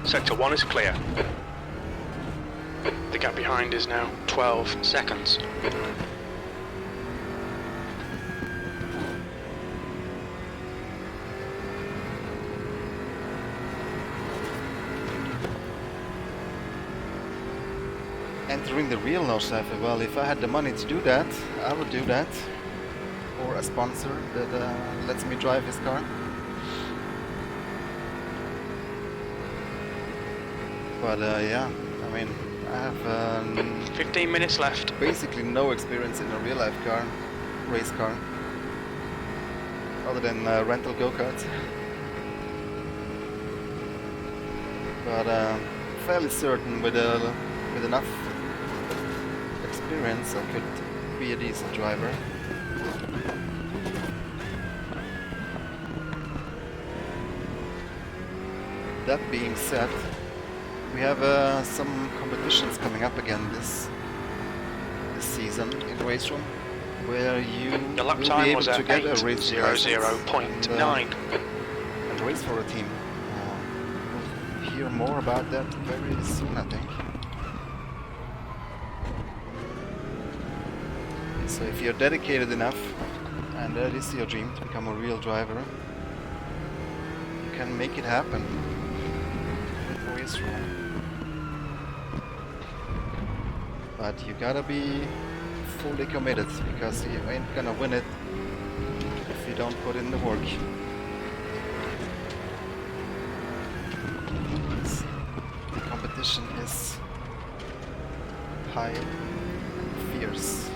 Sector 1 is clear. The gap behind is now 12 seconds. Entering the real Nordschleife, well, if I had the money to do that, I would do that. Or a sponsor that lets me drive his car. But yeah, I mean, I have 15 minutes left. basically no experience in a real life car, race car, other than rental go-karts. But fairly certain with enough experience I could be a decent driver. That being said, we have some competitions coming up again this season in Race Room, where you Your lap will be time able was to at get a racing license 8:00.9. and race for a team. We'll hear more about that very soon, I think. So if you're dedicated enough, and that is your dream to become a real driver, you can make it happen. Race Room. But you gotta be fully committed, because you ain't gonna win it if you don't put in the work. The competition is high and fierce.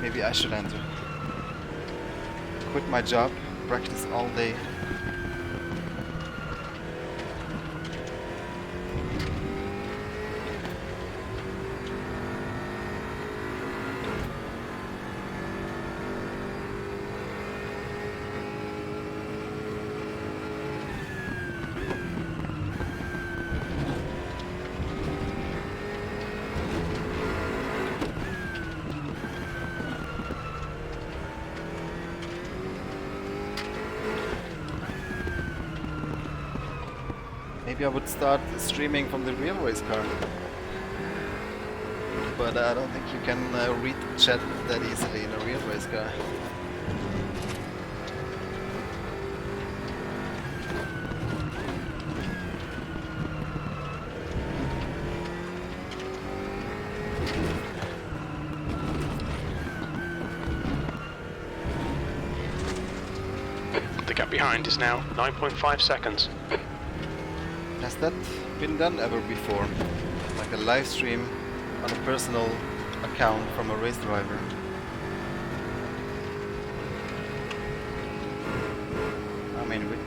Maybe I should enter. Quit my job, practice all day. Maybe I would start streaming from the real race car. But I don't think you can read chat that easily in a real race car. The gap behind is now 9.5 seconds. Has that been done ever before? Like a live stream on a personal account from a race driver? I mean, with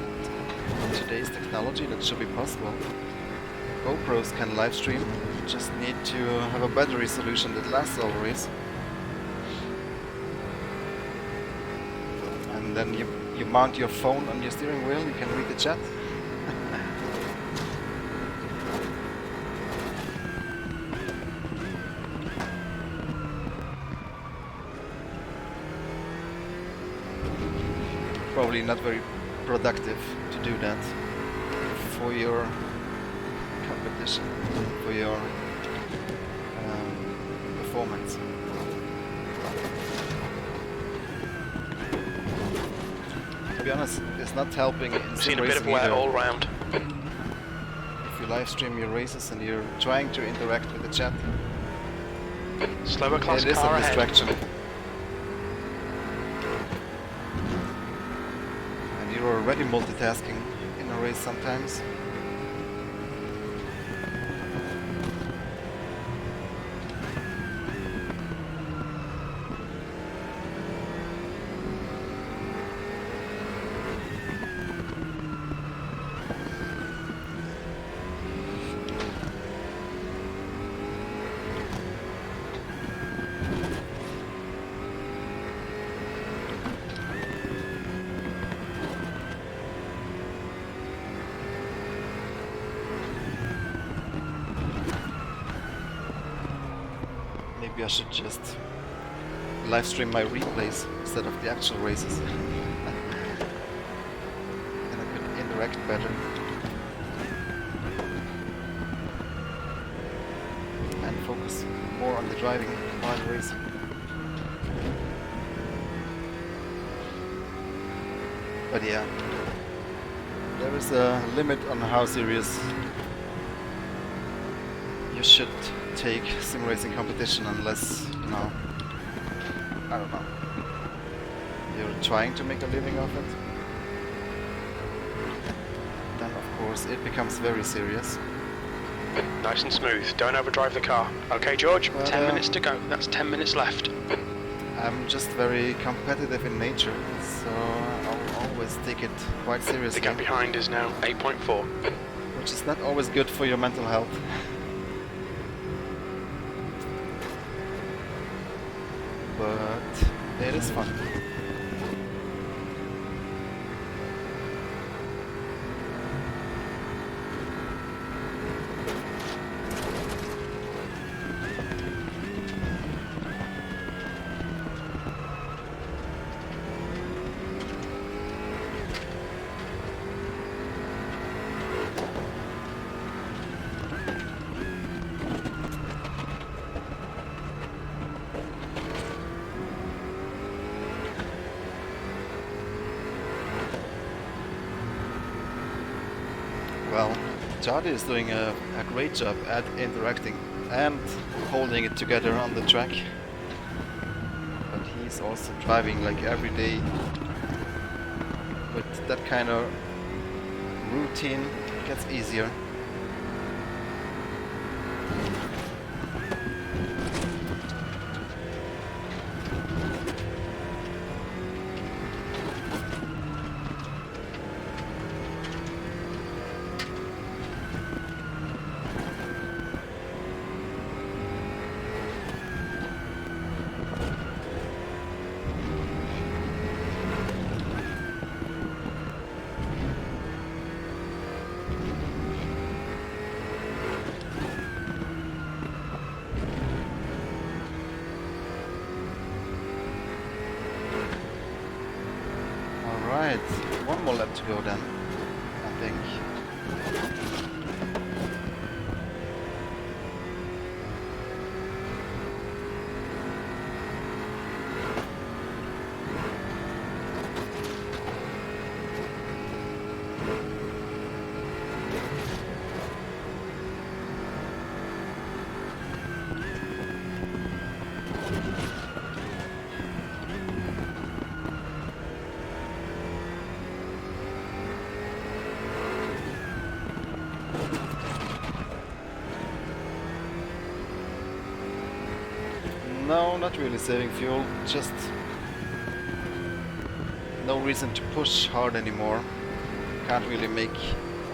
today's technology that should be possible. GoPros can live stream, you just need to have a battery solution that lasts all race. And then you you mount your phone on your steering wheel, you can read the chat. Probably not very productive to do that for your competition, for your performance. To be honest, it's not helping in Seen a bit of simracing wear either. all round. If you live stream your races and you're trying to interact with the chat, Slower class it is car a ahead. distraction. And you're already multitasking in a race sometimes. Maybe I should just live stream my replays instead of the actual races. Then I could interact better. And focus more on the driving while racing. But yeah, there is a limit on how serious you should take sim racing competition unless, you know, I don't know, you're trying to make a living of it. Then of course it becomes very serious. Nice and smooth. Don't overdrive the car. Okay, George. But, 10 minutes to go. That's 10 minutes left. I'm just very competitive in nature, so I'll always take it quite The seriously, gap behind is now 8.4. which is not always good for your mental health. But it is fun. Well, Charlie is doing a great job at interacting and holding it together on the track. But he's also driving like every day. With that kind of routine, it gets easier. Alright, one more lap to go then, I think. No, not really saving fuel, just no reason to push hard anymore. Can't really make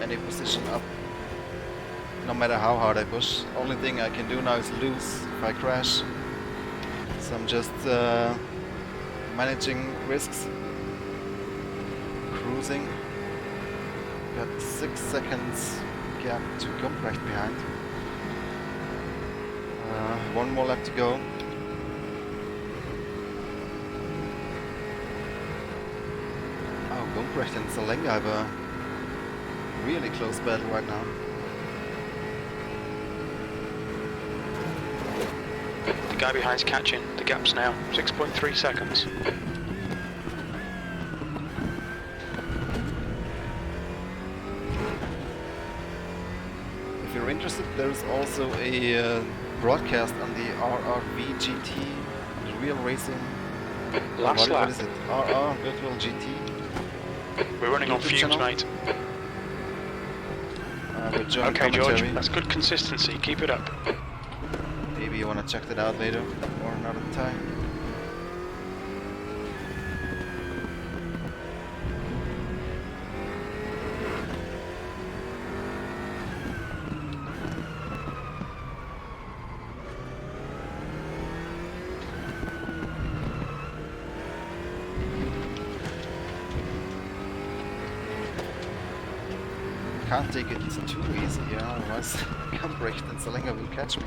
any position up, no matter how hard I push. Only thing I can do now is lose if I crash. So I'm just managing risks. cruising. Got 6 seconds gap to Gumprecht behind. One more lap to go. Oh, Gumprecht and Salenga have a really close battle right now. The guy behind's catching. The gap's now 6.3 seconds. If you're interested, there's also a broadcast on the RRVGT Real Racing. Last what lap. is it? RR Virtual GT. We're running on YouTube fumes, channel? mate. We're joining Okay, George, commentary. that's good consistency. Keep it up. Maybe you want to check that out later or another time. Can't take it too easy, yeah, otherwise Gumprecht and Salenga will catch me.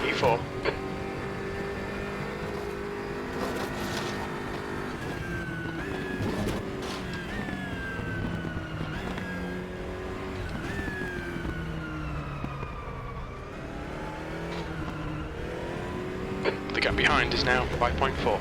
E4. The gap behind is now 5.4.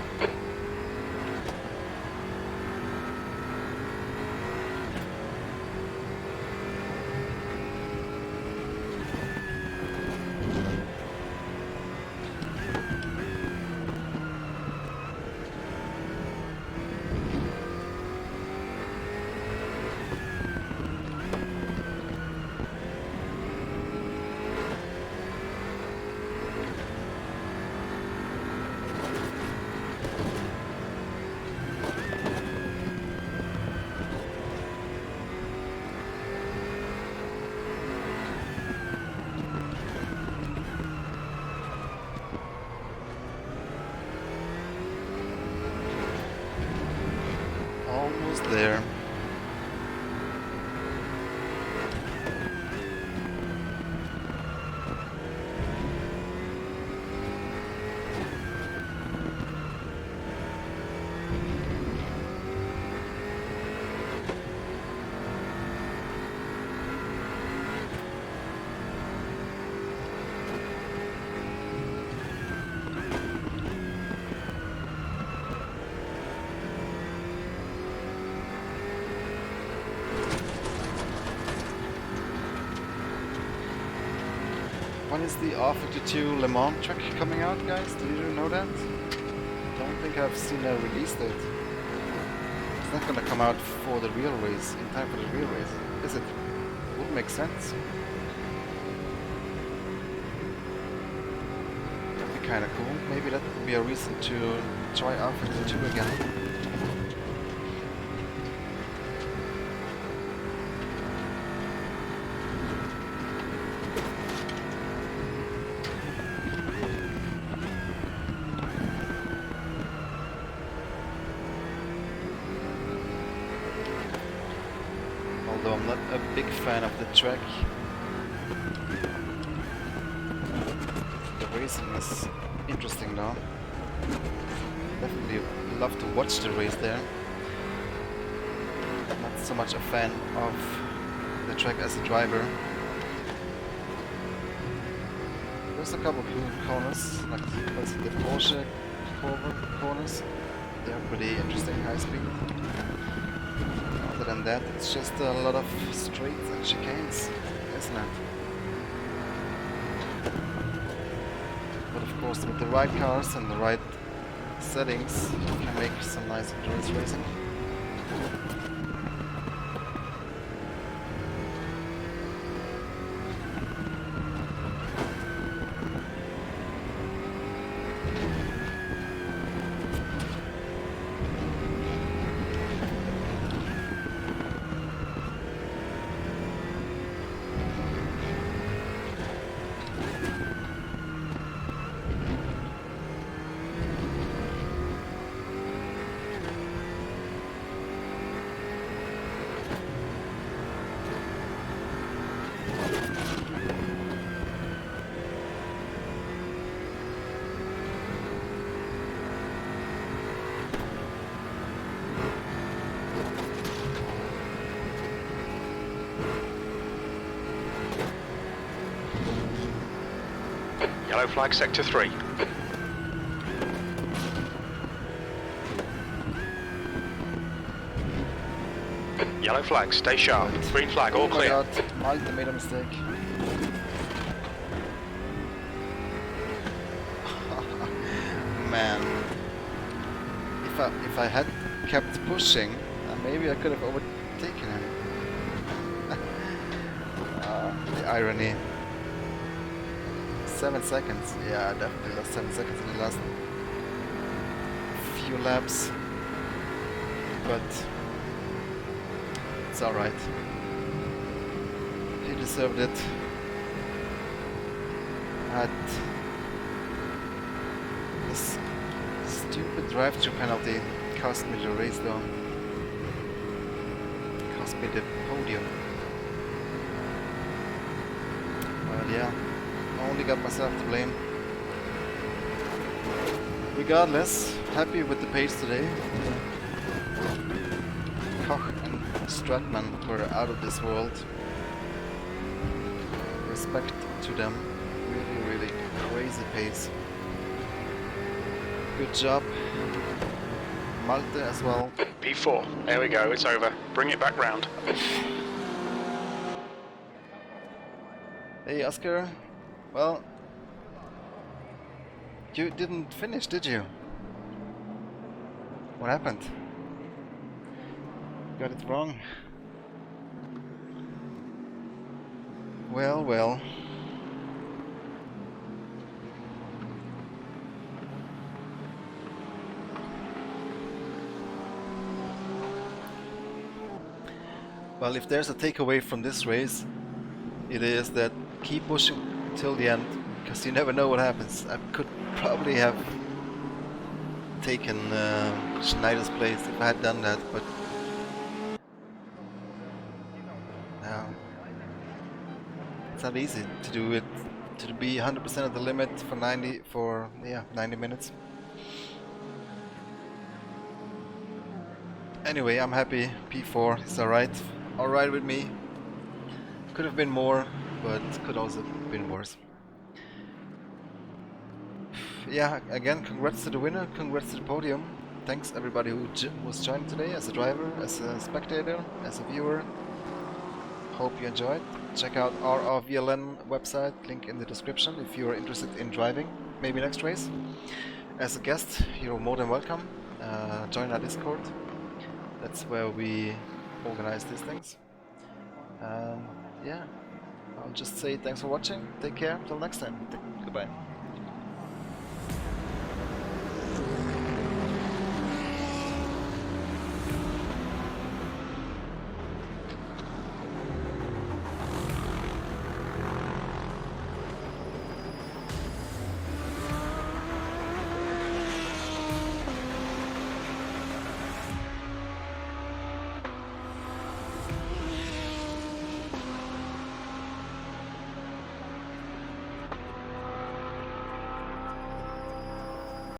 Almost there. When is the R52 Le Mans track coming out, guys? Did you know that? Don't think I've seen a release date. It's not gonna come out for the real race, in time for the real race, is it? Would make sense. That'd be kinda cool. Maybe that would be a reason to try R52 again. Although I'm not a big fan of the track. The racing is interesting though. Definitely love to watch the race there. Not so much a fan of the track as a driver. There's a couple of cool corners, like the Porsche corners. They're pretty interesting, high speed. Other than that, it's just a lot of straights and chicanes, isn't it? But of course, with the right cars and the right settings, you can make some nice endurance racing. Yellow flag sector 3. Yellow flag, stay sharp. Green flag, all Oh my clear. god, Malte made a mistake. Man, if I had kept pushing, maybe I could have overtaken him. The irony. 7 seconds. Yeah, I definitely lost 7 seconds in the last few laps. But it's alright. He deserved it. Had this stupid drive-through penalty cost me the race though. Cost me the podium. Well, yeah. Only got myself to blame. Regardless, happy with the pace today. Koch and Stratman were out of this world. Respect to them. Really, really crazy pace. Good job. Malte as well. P4, there we go, it's over. Bring it back round. Hey Oscar. Well, you didn't finish, did you? What happened? Got it wrong. Well, well. Well, if there's a takeaway from this race, it is that keep pushing till the end, because you never know what happens. I could probably have taken Schneider's place if I had done that, but no, it's not easy to do it, to be 100% of the limit for 90 minutes. Anyway, I'm happy. P4 is alright with me. Could have been more, but could also have been worse. Yeah, again, congrats to the winner, congrats to the podium. Thanks everybody who was joined today as a driver, as a spectator, as a viewer. Hope you enjoyed. Check out RRVLN website, link in the description if you're interested in driving, maybe next race. As a guest, you're more than welcome. Join our Discord. That's where we organize these things. Yeah, I'll just say thanks for watching. Take care. Until next time. Goodbye.